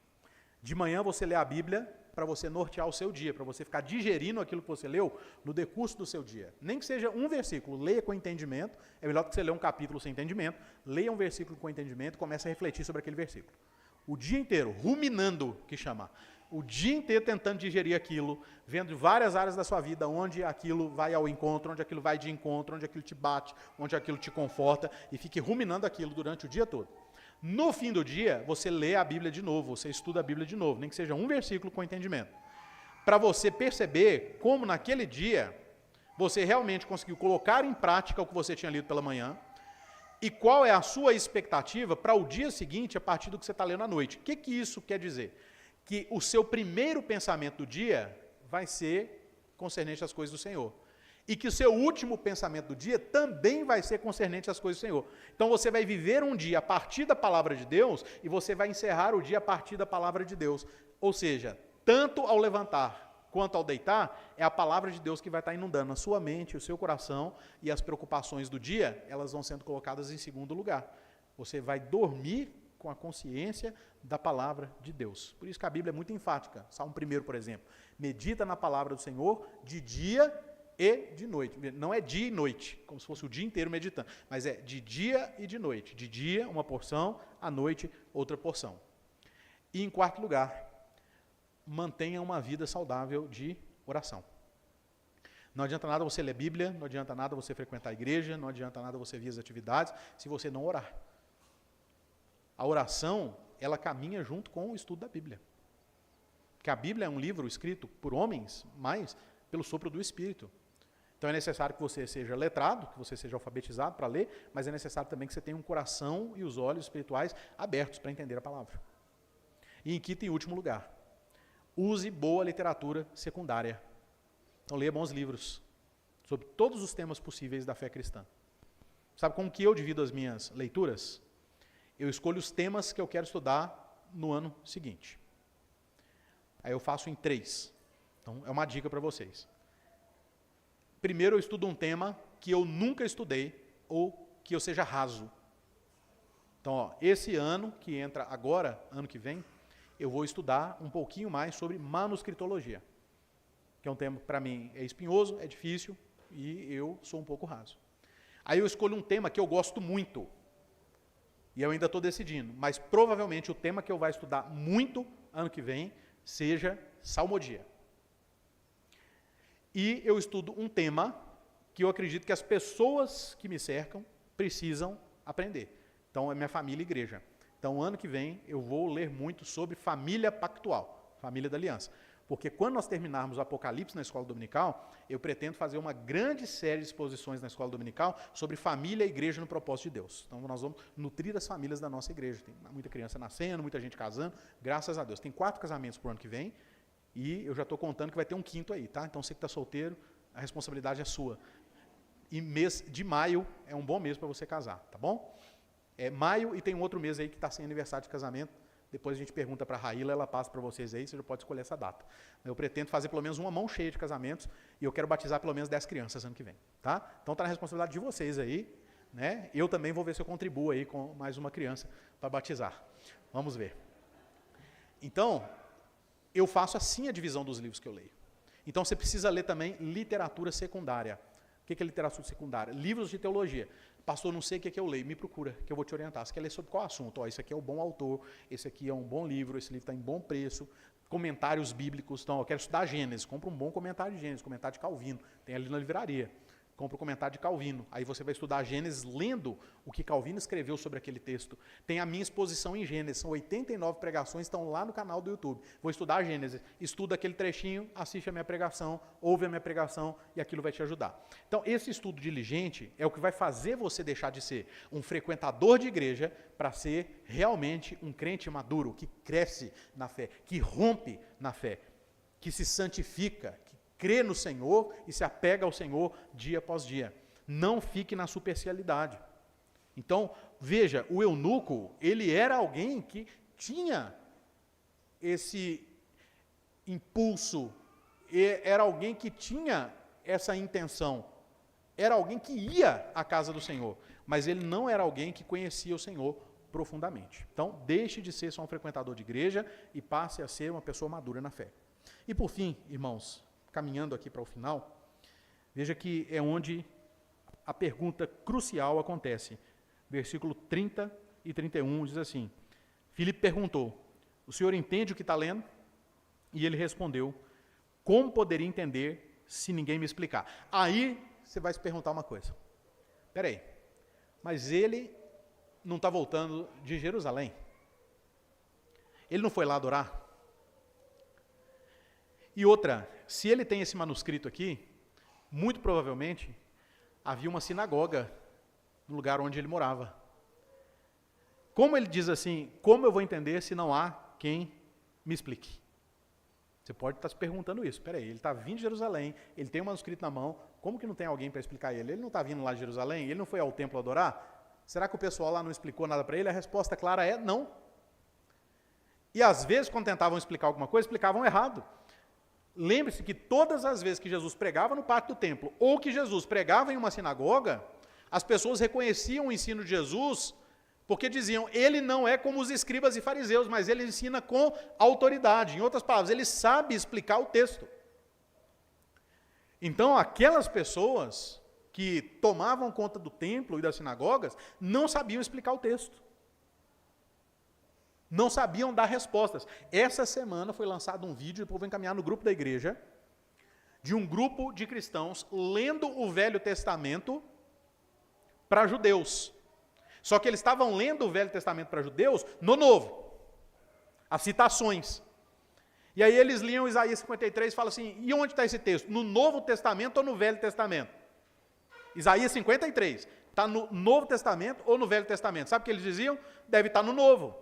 De manhã você lê a Bíblia para você nortear o seu dia, para você ficar digerindo aquilo que você leu no decurso do seu dia. Nem que seja um versículo, leia com entendimento, é melhor que você ler um capítulo sem entendimento, leia um versículo com entendimento e comece a refletir sobre aquele versículo. O dia inteiro, ruminando, que chama. O dia inteiro tentando digerir aquilo, vendo várias áreas da sua vida, onde aquilo vai ao encontro, onde aquilo vai de encontro, onde aquilo te bate, onde aquilo te conforta, e fique ruminando aquilo durante o dia todo. No fim do dia, você lê a Bíblia de novo, você estuda a Bíblia de novo, nem que seja um versículo com entendimento. Para você perceber como naquele dia, você realmente conseguiu colocar em prática o que você tinha lido pela manhã, e qual é a sua expectativa para o dia seguinte, a partir do que você está lendo à noite. O que isso quer dizer? Que o seu primeiro pensamento do dia vai ser concernente às coisas do Senhor. E que o seu último pensamento do dia também vai ser concernente às coisas do Senhor. Então você vai viver um dia a partir da palavra de Deus e você vai encerrar o dia a partir da palavra de Deus. Ou seja, tanto ao levantar quanto ao deitar, é a palavra de Deus que vai estar inundando a sua mente, o seu coração, e as preocupações do dia, elas vão sendo colocadas em segundo lugar. Você vai dormir com a consciência da palavra de Deus. Por isso que a Bíblia é muito enfática. Salmo 1, por exemplo. Medita na palavra do Senhor de dia e de noite. Não é dia e noite, como se fosse o dia inteiro meditando, mas é de dia e de noite. De dia, uma porção, à noite, outra porção. E em quarto lugar, mantenha uma vida saudável de oração. Não adianta nada você ler Bíblia, não adianta nada você frequentar a igreja, não adianta nada você vir às atividades, se você não orar. A oração, ela caminha junto com o estudo da Bíblia. Porque a Bíblia é um livro escrito por homens, mas pelo sopro do Espírito. Então é necessário que você seja letrado, que você seja alfabetizado para ler, mas é necessário também que você tenha um coração e os olhos espirituais abertos para entender a palavra. E em quinto e último lugar, use boa literatura secundária. Então leia bons livros sobre todos os temas possíveis da fé cristã. Sabe como que eu divido as minhas leituras? Eu escolho os temas que eu quero estudar no ano seguinte. Aí eu faço em 3. Então, é uma dica para vocês. Primeiro, eu estudo um tema que eu nunca estudei ou que eu seja raso. Então, ó, esse ano, que entra agora, ano que vem, eu vou estudar um pouquinho mais sobre manuscritologia, que é um tema, para mim, é espinhoso, é difícil, e eu sou um pouco raso. Aí eu escolho um tema que eu gosto muito, e eu ainda estou decidindo, mas provavelmente o tema que eu vou estudar muito ano que vem seja salmodia. E eu estudo um tema que eu acredito que as pessoas que me cercam precisam aprender. Então, é minha família e igreja. Então, ano que vem, eu vou ler muito sobre família pactual, família da aliança. Porque quando nós terminarmos o Apocalipse na escola dominical, eu pretendo fazer uma grande série de exposições na escola dominical sobre família e igreja no propósito de Deus. Então, nós vamos nutrir as famílias da nossa igreja. Tem muita criança nascendo, muita gente casando, graças a Deus. Tem 4 casamentos para o ano que vem, e eu já estou contando que vai ter um 5º aí, tá? Então, você que está solteiro, a responsabilidade é sua. E mês de maio é um bom mês para você casar, tá bom? É maio, e tem um outro mês aí que está sem aniversário de casamento. Depois a gente pergunta para a Raíla, ela passa para vocês aí, você já pode escolher essa data. Eu pretendo fazer pelo menos uma mão cheia de casamentos, e eu quero batizar pelo menos 10 crianças ano que vem, tá? Então está na responsabilidade de vocês aí, né? Eu também vou ver se eu contribuo aí com mais uma criança para batizar. Vamos ver. Então, eu faço assim a divisão dos livros que eu leio. Então você precisa ler também literatura secundária. O que é literatura secundária? Livros de teologia. Pastor, não sei o que eu leio, me procura, que eu vou te orientar. Você quer ler sobre qual assunto? Ó, esse aqui é um bom autor, esse aqui é um bom livro, esse livro está em bom preço, comentários bíblicos. Então, eu quero estudar Gênesis, compra um bom comentário de Gênesis, comentário de Calvino, tem ali na livraria. Compra o comentário de Calvino. Aí você vai estudar Gênesis lendo o que Calvino escreveu sobre aquele texto. Tem a minha exposição em Gênesis, são 89 pregações, estão lá no canal do YouTube. Vou estudar Gênesis, estuda aquele trechinho, assiste a minha pregação, ouve a minha pregação e aquilo vai te ajudar. Então, esse estudo diligente é o que vai fazer você deixar de ser um frequentador de igreja para ser realmente um crente maduro, que cresce na fé, que rompe na fé, que se santifica, crê no Senhor e se apega ao Senhor dia após dia. Não fique na superficialidade. Então, veja, o eunuco, ele era alguém que tinha esse impulso, era alguém que tinha essa intenção, era alguém que ia à casa do Senhor, mas ele não era alguém que conhecia o Senhor profundamente. Então, deixe de ser só um frequentador de igreja e passe a ser uma pessoa madura na fé. E por fim, irmãos, caminhando aqui para o final, veja que é onde a pergunta crucial acontece. Versículo 30 e 31 diz assim: Filipe perguntou, o senhor entende o que está lendo? E ele respondeu, como poderia entender se ninguém me explicar? Aí você vai se perguntar uma coisa. Espera aí, mas ele não está voltando de Jerusalém? Ele não foi lá adorar? E outra, se ele tem esse manuscrito aqui, muito provavelmente havia uma sinagoga no lugar onde ele morava. Como ele diz assim, como eu vou entender se não há quem me explique? Você pode estar se perguntando isso. Espera aí, ele está vindo de Jerusalém, ele tem um manuscrito na mão, como que não tem alguém para explicar ele? Ele não está vindo lá de Jerusalém? Ele não foi ao templo adorar? Será que o pessoal lá não explicou nada para ele? A resposta clara é não. E às vezes, quando tentavam explicar alguma coisa, explicavam errado. Lembre-se que todas as vezes que Jesus pregava no pátio do templo, ou que Jesus pregava em uma sinagoga, as pessoas reconheciam o ensino de Jesus, porque diziam, ele não é como os escribas e fariseus, mas ele ensina com autoridade. Em outras palavras, ele sabe explicar o texto. Então, aquelas pessoas que tomavam conta do templo e das sinagogas, não sabiam explicar o texto. Não sabiam dar respostas. Essa semana foi lançado um vídeo, depois vou encaminhar no grupo da igreja, de um grupo de cristãos lendo o Velho Testamento para judeus. Só que eles estavam lendo o Velho Testamento para judeus no Novo. As citações. E aí eles liam Isaías 53 e falam assim, e onde está esse texto? No Novo Testamento ou no Velho Testamento? Isaías 53. Está no Novo Testamento ou no Velho Testamento? Sabe o que eles diziam? Deve estar no Novo.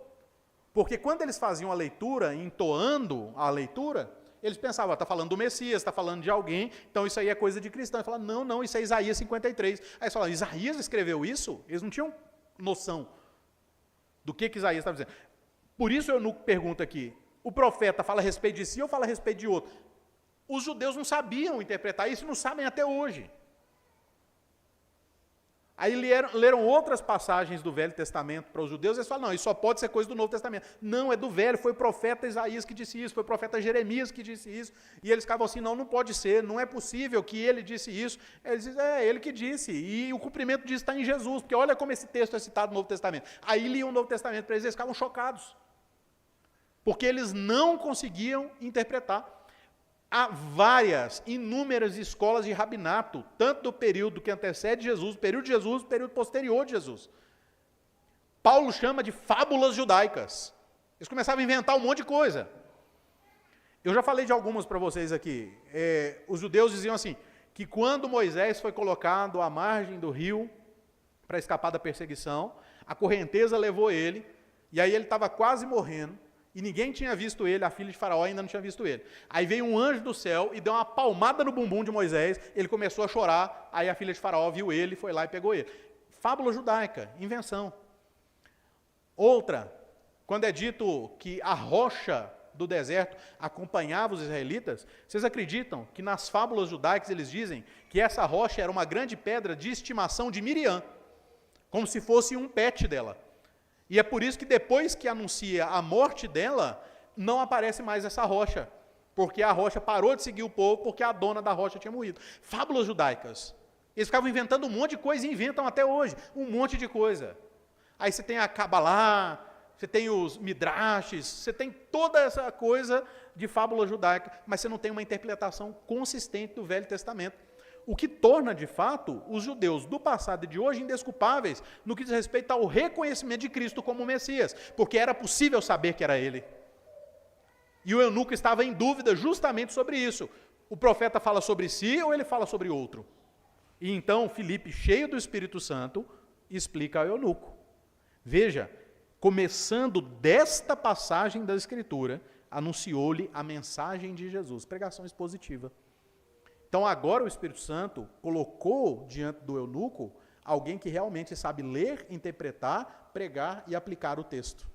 Porque quando eles faziam a leitura, entoando a leitura, eles pensavam, está falando do Messias, está falando de alguém, então isso aí é coisa de cristão. Eles falavam, não, isso é Isaías 53. Aí eles falavam, Isaías escreveu isso? Eles não tinham noção do que Isaías estava dizendo. Por isso o eunuco pergunta aqui, o profeta fala a respeito de si ou fala a respeito de outro? Os judeus não sabiam interpretar isso e não sabem até hoje. Aí leram outras passagens do Velho Testamento para os judeus, e eles falam, não, isso só pode ser coisa do Novo Testamento. Não, é do Velho, foi o profeta Isaías que disse isso, foi o profeta Jeremias que disse isso, e eles ficavam assim, não pode ser, não é possível que ele disse isso. Eles dizem, é ele que disse, e o cumprimento disso está em Jesus, porque olha como esse texto é citado no Novo Testamento. Aí liam o Novo Testamento para eles, eles ficavam chocados, porque eles não conseguiam interpretar. Há inúmeras escolas de rabinato, tanto do período que antecede Jesus, período de Jesus, período posterior de Jesus. Paulo chama de fábulas judaicas. Eles começavam a inventar um monte de coisa. Eu já falei de algumas para vocês aqui. Os judeus diziam assim, que quando Moisés foi colocado à margem do rio, para escapar da perseguição, a correnteza levou ele, e aí ele estava quase morrendo, e ninguém tinha visto ele, a filha de Faraó ainda não tinha visto ele. Aí veio um anjo do céu e deu uma palmada no bumbum de Moisés, ele começou a chorar, aí a filha de Faraó viu ele, foi lá e pegou ele. Fábula judaica, invenção. Outra, quando é dito que a rocha do deserto acompanhava os israelitas, vocês acreditam que nas fábulas judaicas eles dizem que essa rocha era uma grande pedra de estimação de Miriam, como se fosse um pet dela. E é por isso que depois que anuncia a morte dela, não aparece mais essa rocha, porque a rocha parou de seguir o povo, porque a dona da rocha tinha morrido. Fábulas judaicas. Eles ficavam inventando um monte de coisa, e inventam até hoje, um monte de coisa. Aí você tem a Cabalá, você tem os Midrashes, você tem toda essa coisa de fábula judaica, mas você não tem uma interpretação consistente do Velho Testamento. O que torna, de fato, os judeus do passado e de hoje indesculpáveis no que diz respeito ao reconhecimento de Cristo como Messias, porque era possível saber que era ele. E o eunuco estava em dúvida justamente sobre isso. O profeta fala sobre si ou ele fala sobre outro? E então Filipe, cheio do Espírito Santo, explica ao eunuco. Veja, começando desta passagem da Escritura, anunciou-lhe a mensagem de Jesus, pregação expositiva. Então agora o Espírito Santo colocou diante do eunuco alguém que realmente sabe ler, interpretar, pregar e aplicar o texto.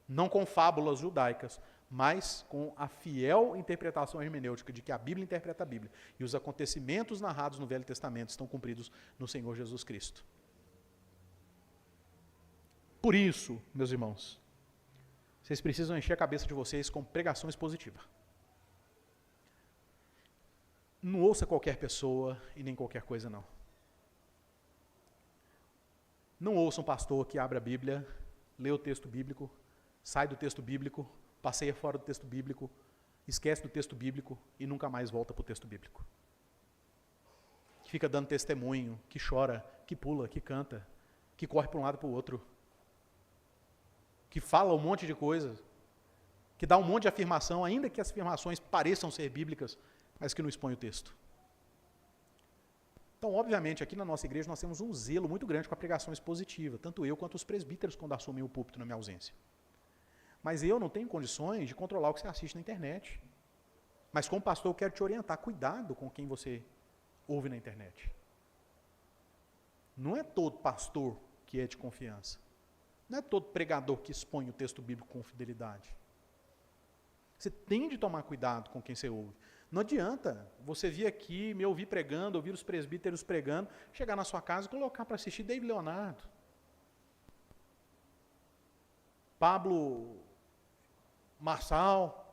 Não com fábulas judaicas, mas com a fiel interpretação hermenêutica de que a Bíblia interpreta a Bíblia. E os acontecimentos narrados no Velho Testamento estão cumpridos no Senhor Jesus Cristo. Por isso, meus irmãos, vocês precisam encher a cabeça de vocês com pregação expositiva. Não ouça qualquer pessoa e nem qualquer coisa, não. Não ouça um pastor que abre a Bíblia, lê o texto bíblico, sai do texto bíblico, passeia fora do texto bíblico, esquece do texto bíblico e nunca mais volta para o texto bíblico. Que fica dando testemunho, que chora, que pula, que canta, que corre para um lado e para o outro, que fala um monte de coisas, que dá um monte de afirmação, ainda que as afirmações pareçam ser bíblicas, mas que não expõe o texto. Então, obviamente, aqui na nossa igreja nós temos um zelo muito grande com a pregação expositiva, tanto eu quanto os presbíteros quando assumem o púlpito na minha ausência. Mas eu não tenho condições de controlar o que você assiste na internet. Mas como pastor eu quero te orientar, cuidado com quem você ouve na internet. Não é todo pastor que é de confiança. Não é todo pregador que expõe o texto bíblico com fidelidade. Você tem de tomar cuidado com quem você ouve. Não adianta você vir aqui, me ouvir pregando, ouvir os presbíteros pregando, chegar na sua casa e colocar para assistir David Leonardo, Pablo Marçal.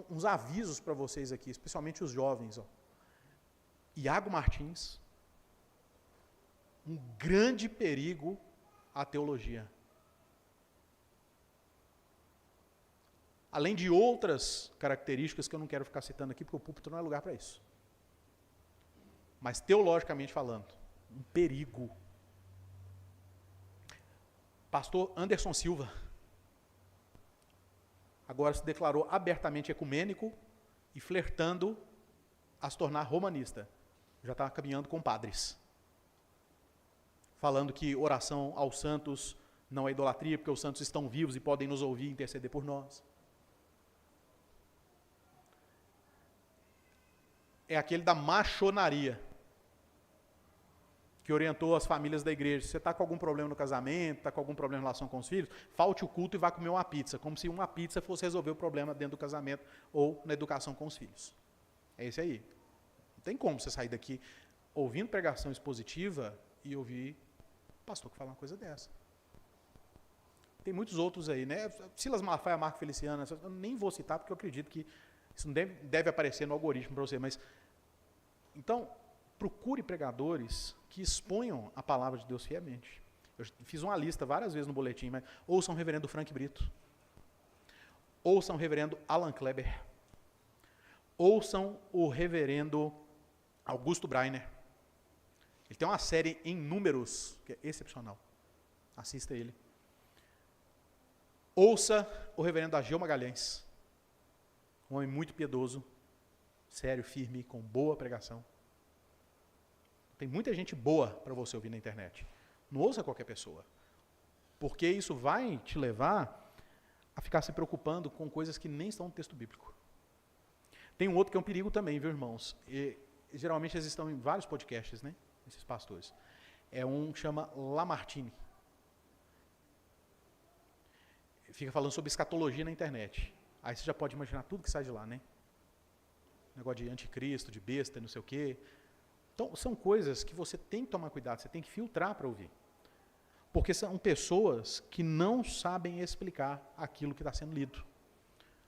Uns avisos para vocês aqui, especialmente os jovens. Iago Martins, um grande perigo à teologia. Além de outras características que eu não quero ficar citando aqui, porque o púlpito não é lugar para isso. Mas teologicamente falando, um perigo. Pastor Anderson Silva, agora se declarou abertamente ecumênico e flertando a se tornar romanista. Já está caminhando com padres. Falando que oração aos santos não é idolatria, porque os santos estão vivos e podem nos ouvir e interceder por nós. É aquele da machonaria. que orientou as famílias da igreja. Se você está com algum problema no casamento, está com algum problema em relação com os filhos, falte o culto e vá comer uma pizza, como se uma pizza fosse resolver o problema dentro do casamento ou na educação com os filhos. É esse aí. Não tem como você sair daqui ouvindo pregação expositiva e ouvir o pastor que fala uma coisa dessa. Tem muitos outros aí, né? Silas Malafaia, Marco Feliciano, eu nem vou citar porque eu acredito que isso não deve aparecer no algoritmo para você, mas então, procure pregadores que exponham a palavra de Deus fielmente. Eu fiz uma lista várias vezes no boletim, mas ouçam o reverendo Frank Brito, ouçam o reverendo Alan Kleber, ouçam o reverendo Augusto Breiner. Ele tem uma série em números que é excepcional. Assista ele. Ouça o reverendo Ageu Magalhães, um homem muito piedoso, sério, firme, com boa pregação. Tem muita gente boa para você ouvir na internet. Não ouça qualquer pessoa. Porque isso vai te levar a ficar se preocupando com coisas que nem estão no texto bíblico. Tem um outro que é um perigo também, viu, irmãos? E, geralmente eles estão em vários podcasts, né? Esses pastores. É um que chama Lamartine. Fica falando sobre escatologia na internet. Aí você já pode imaginar tudo que sai de lá, né? Negócio de anticristo, de besta, não sei o quê. Então, são coisas que você tem que tomar cuidado, você tem que filtrar para ouvir. Porque são pessoas que não sabem explicar aquilo que está sendo lido.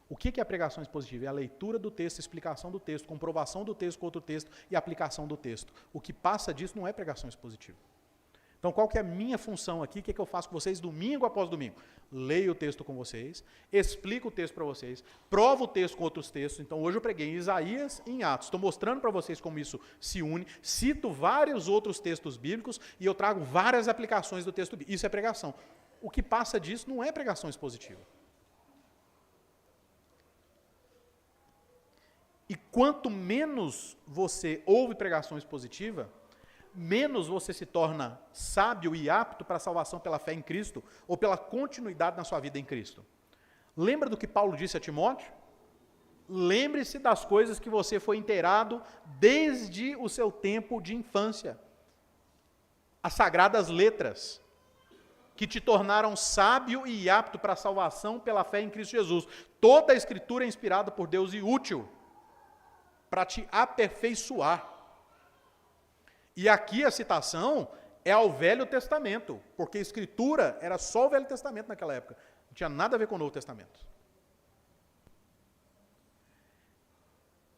O que é a pregação expositiva? É a leitura do texto, explicação do texto, comprovação do texto com outro texto e aplicação do texto. O que passa disso não é pregação expositiva. Então, qual que é a minha função aqui? O que eu faço com vocês domingo após domingo? Leio o texto com vocês, explico o texto para vocês, provo o texto com outros textos. Então, hoje eu preguei em Isaías e em Atos. Estou mostrando para vocês como isso se une. Cito vários outros textos bíblicos e eu trago várias aplicações do texto bíblico. Isso é pregação. O que passa disso não é pregação expositiva. E quanto menos você ouve pregação expositiva, menos você se torna sábio e apto para a salvação pela fé em Cristo ou pela continuidade na sua vida em Cristo. Lembra do que Paulo disse a Timóteo? Lembre-se das coisas que você foi inteirado desde o seu tempo de infância. As sagradas letras, que te tornaram sábio e apto para a salvação pela fé em Cristo Jesus. Toda a Escritura é inspirada por Deus e útil para te aperfeiçoar. E aqui a citação é ao Velho Testamento, porque a Escritura era só o Velho Testamento naquela época. Não tinha nada a ver com o Novo Testamento.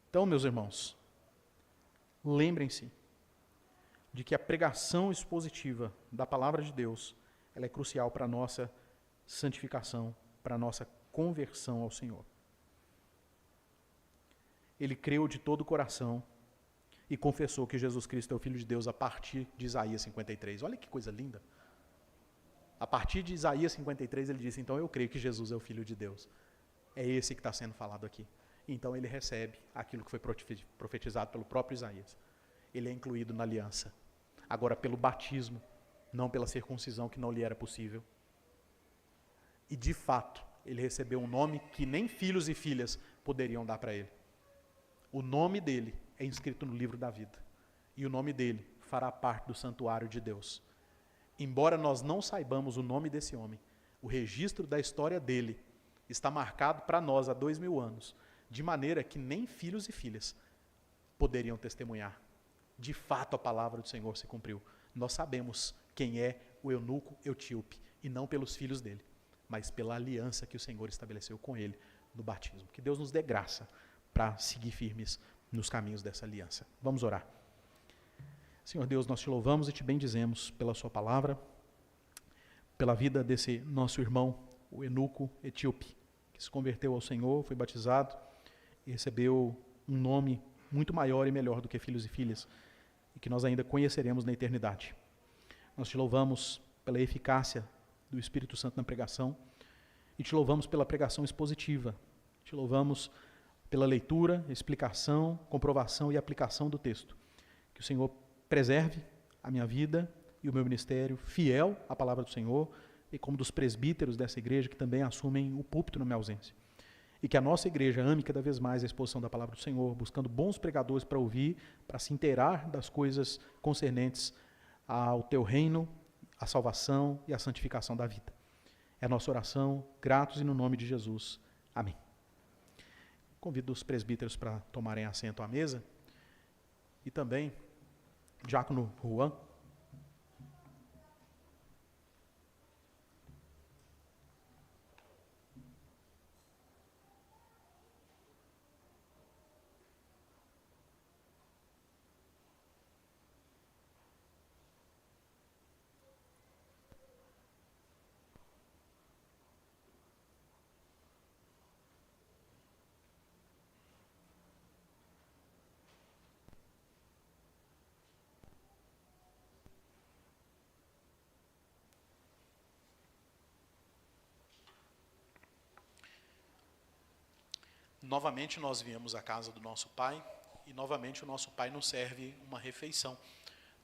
Então, meus irmãos, lembrem-se de que a pregação expositiva da palavra de Deus, ela é crucial para a nossa santificação, para a nossa conversão ao Senhor. Ele creu de todo o coração e confessou que Jesus Cristo é o Filho de Deus a partir de Isaías 53. Olha que coisa linda. A partir de Isaías 53 ele disse, então eu creio que Jesus é o Filho de Deus. É esse que está sendo falado aqui. Então ele recebe aquilo que foi profetizado pelo próprio Isaías. Ele é incluído na aliança. Agora pelo batismo, não pela circuncisão que não lhe era possível. E de fato, ele recebeu um nome que nem filhos e filhas poderiam dar para ele. O nome dele é inscrito no livro da vida. E o nome dele fará parte do santuário de Deus. Embora nós não saibamos o nome desse homem, o registro da história dele está marcado para nós há 2000 anos, de maneira que nem filhos e filhas poderiam testemunhar. De fato, a palavra do Senhor se cumpriu. Nós sabemos quem é o eunuco etíope, e não pelos filhos dele, mas pela aliança que o Senhor estabeleceu com ele no batismo. Que Deus nos dê graça para seguir firmes nos caminhos dessa aliança. Vamos orar. Senhor Deus, nós te louvamos e te bendizemos pela sua palavra, pela vida desse nosso irmão, o eunuco etíope, que se converteu ao Senhor, foi batizado e recebeu um nome muito maior e melhor do que filhos e filhas, e que nós ainda conheceremos na eternidade. Nós te louvamos pela eficácia do Espírito Santo na pregação, e te louvamos pela pregação expositiva, te louvamos pela leitura, explicação, comprovação e aplicação do texto. Que o Senhor preserve a minha vida e o meu ministério fiel à palavra do Senhor, e como dos presbíteros dessa igreja que também assumem o púlpito na minha ausência. E que a nossa igreja ame cada vez mais a exposição da palavra do Senhor, buscando bons pregadores para ouvir, para se inteirar das coisas concernentes ao teu reino, a salvação e a santificação da vida. É a nossa oração, gratos e no nome de Jesus. Amém. Convido os presbíteros para tomarem assento à mesa e também diácono Juan. Novamente nós viemos à casa do nosso Pai e novamente o nosso Pai nos serve uma refeição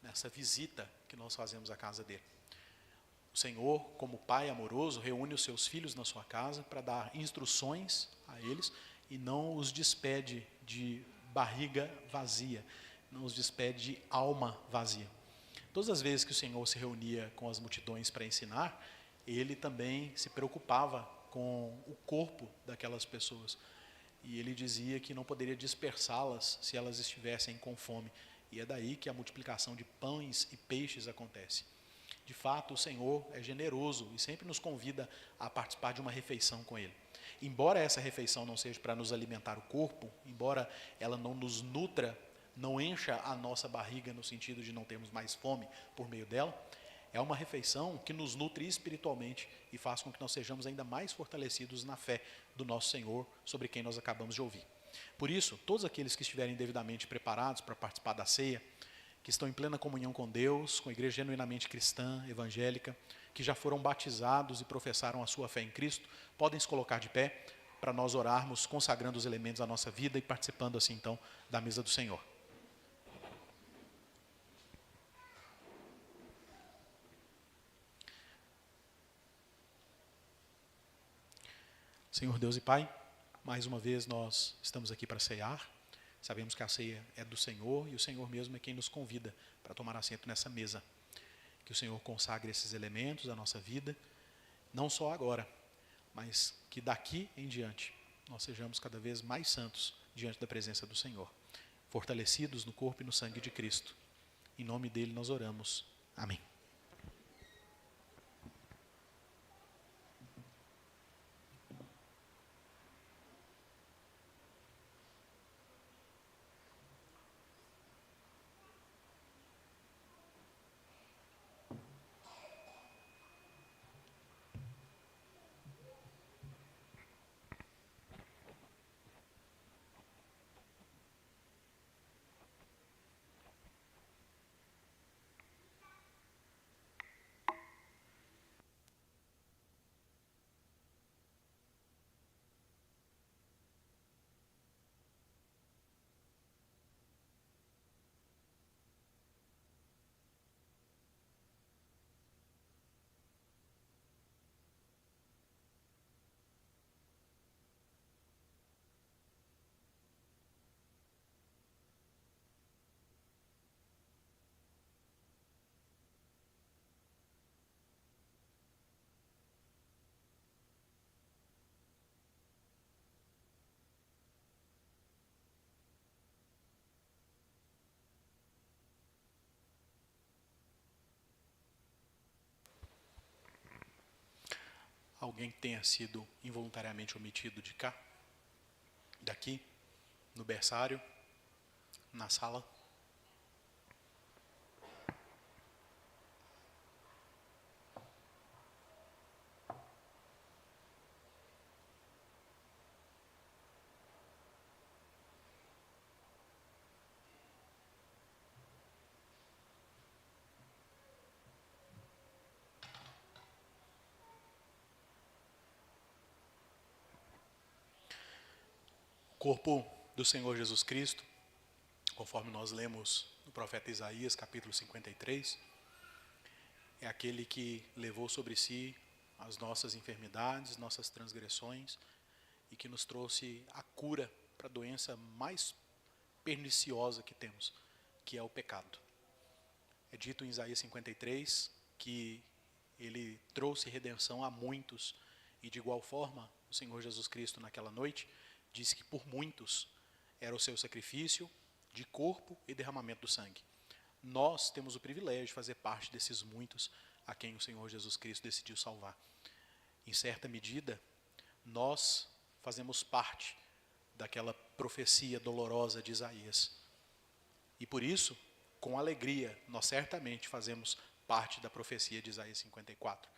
nessa visita que nós fazemos à casa dele. O Senhor, como Pai amoroso, reúne os seus filhos na sua casa para dar instruções a eles e não os despede de barriga vazia, não os despede de alma vazia. Todas as vezes que o Senhor se reunia com as multidões para ensinar, ele também se preocupava com o corpo daquelas pessoas. E ele dizia que não poderia dispersá-las se elas estivessem com fome. E é daí que a multiplicação de pães e peixes acontece. De fato, o Senhor é generoso e sempre nos convida a participar de uma refeição com Ele. Embora essa refeição não seja para nos alimentar o corpo, embora ela não nos nutra, não encha a nossa barriga no sentido de não termos mais fome por meio dela, é uma refeição que nos nutre espiritualmente e faz com que nós sejamos ainda mais fortalecidos na fé do nosso Senhor, sobre quem nós acabamos de ouvir. Por isso, todos aqueles que estiverem devidamente preparados para participar da ceia, que estão em plena comunhão com Deus, com a igreja genuinamente cristã, evangélica, que já foram batizados e professaram a sua fé em Cristo, podem se colocar de pé para nós orarmos, consagrando os elementos da nossa vida e participando assim então da mesa do Senhor. Senhor Deus e Pai, mais uma vez nós estamos aqui para ceiar. Sabemos que a ceia é do Senhor e o Senhor mesmo é quem nos convida para tomar assento nessa mesa. Que o Senhor consagre esses elementos da nossa vida, não só agora, mas que daqui em diante nós sejamos cada vez mais santos diante da presença do Senhor, fortalecidos no corpo e no sangue de Cristo. Em nome dele nós oramos. Amém. Alguém que tenha sido involuntariamente omitido de cá, daqui, no berçário, na sala. O corpo do Senhor Jesus Cristo, conforme nós lemos no profeta Isaías, capítulo 53, é aquele que levou sobre si as nossas enfermidades, nossas transgressões e que nos trouxe a cura para a doença mais perniciosa que temos, que é o pecado. É dito em Isaías 53 que ele trouxe redenção a muitos, e de igual forma, o Senhor Jesus Cristo naquela noite disse que por muitos era o seu sacrifício de corpo e derramamento do sangue. Nós temos o privilégio de fazer parte desses muitos a quem o Senhor Jesus Cristo decidiu salvar. Em certa medida, nós fazemos parte daquela profecia dolorosa de Isaías. E por isso, com alegria, nós certamente fazemos parte da profecia de Isaías 54,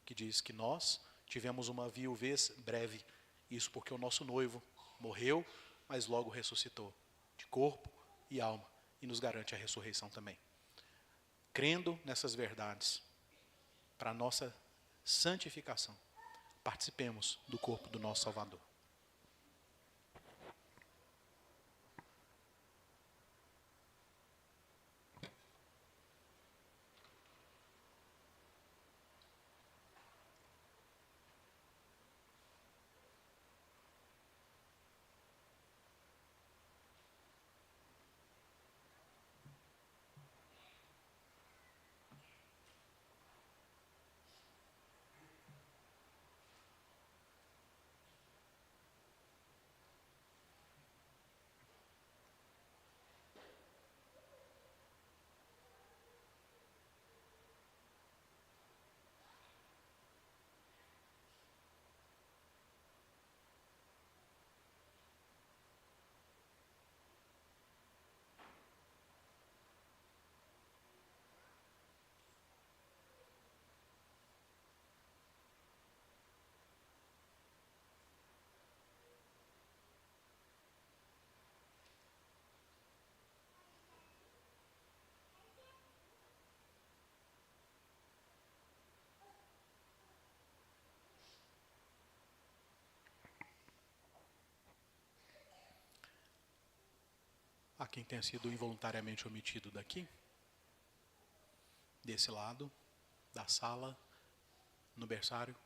que diz que nós tivemos uma viuvez breve, isso porque o nosso noivo morreu, mas logo ressuscitou, de corpo e alma, e nos garante a ressurreição também. Crendo nessas verdades, para a nossa santificação, participemos do corpo do nosso Salvador. A quem tenha sido involuntariamente omitido daqui, desse lado, da sala, no berçário.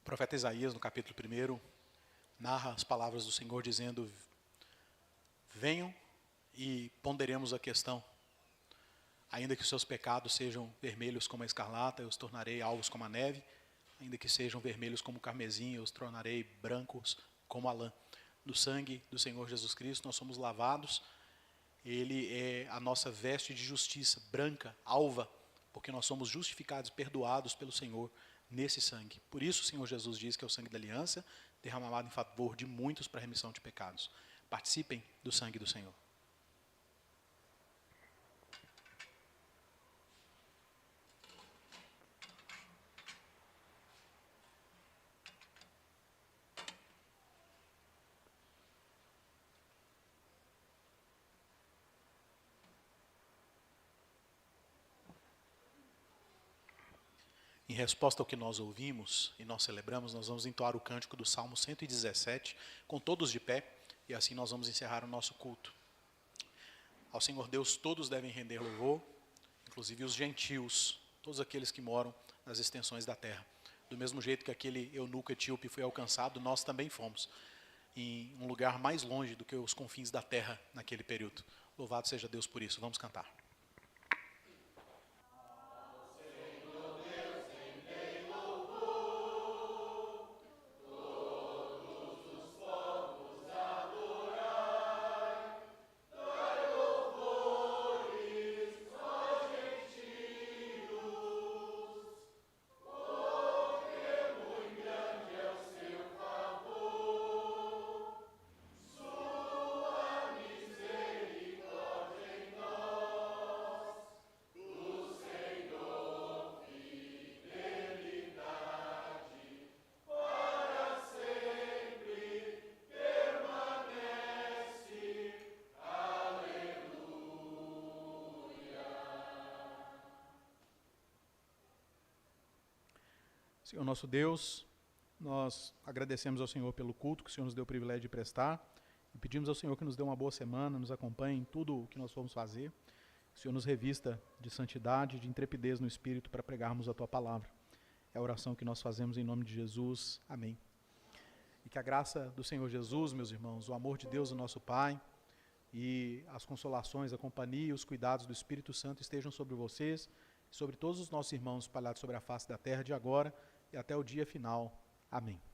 O profeta Isaías, no capítulo 1, narra as palavras do Senhor dizendo: venham e ponderemos a questão. Ainda que os seus pecados sejam vermelhos como a escarlata, eu os tornarei alvos como a neve. Ainda que sejam vermelhos como o carmesim, eu os tornarei brancos como a lã. No sangue do Senhor Jesus Cristo nós somos lavados. Ele é a nossa veste de justiça, branca, alva, porque nós somos justificados, perdoados pelo Senhor nesse sangue. Por isso o Senhor Jesus diz que é o sangue da aliança, derramado em favor de muitos para a remissão de pecados. Participem do sangue do Senhor. Em resposta ao que nós ouvimos e nós celebramos, nós vamos entoar o cântico do Salmo 117, com todos de pé, e assim nós vamos encerrar o nosso culto. Ao Senhor Deus todos devem render louvor, inclusive os gentios, todos aqueles que moram nas extensões da terra. Do mesmo jeito que aquele eunuco etíope foi alcançado, nós também fomos, em um lugar mais longe do que os confins da terra naquele período. Louvado seja Deus por isso. Vamos cantar. Senhor nosso Deus, nós agradecemos ao Senhor pelo culto que o Senhor nos deu o privilégio de prestar e pedimos ao Senhor que nos dê uma boa semana, nos acompanhe em tudo o que nós formos fazer. Que o Senhor nos revista de santidade, de intrepidez no Espírito para pregarmos a Tua palavra. É a oração que nós fazemos em nome de Jesus. Amém. E que a graça do Senhor Jesus, meus irmãos, o amor de Deus, o nosso Pai, e as consolações, a companhia e os cuidados do Espírito Santo estejam sobre vocês, sobre todos os nossos irmãos espalhados sobre a face da terra de agora e até o dia final. Amém.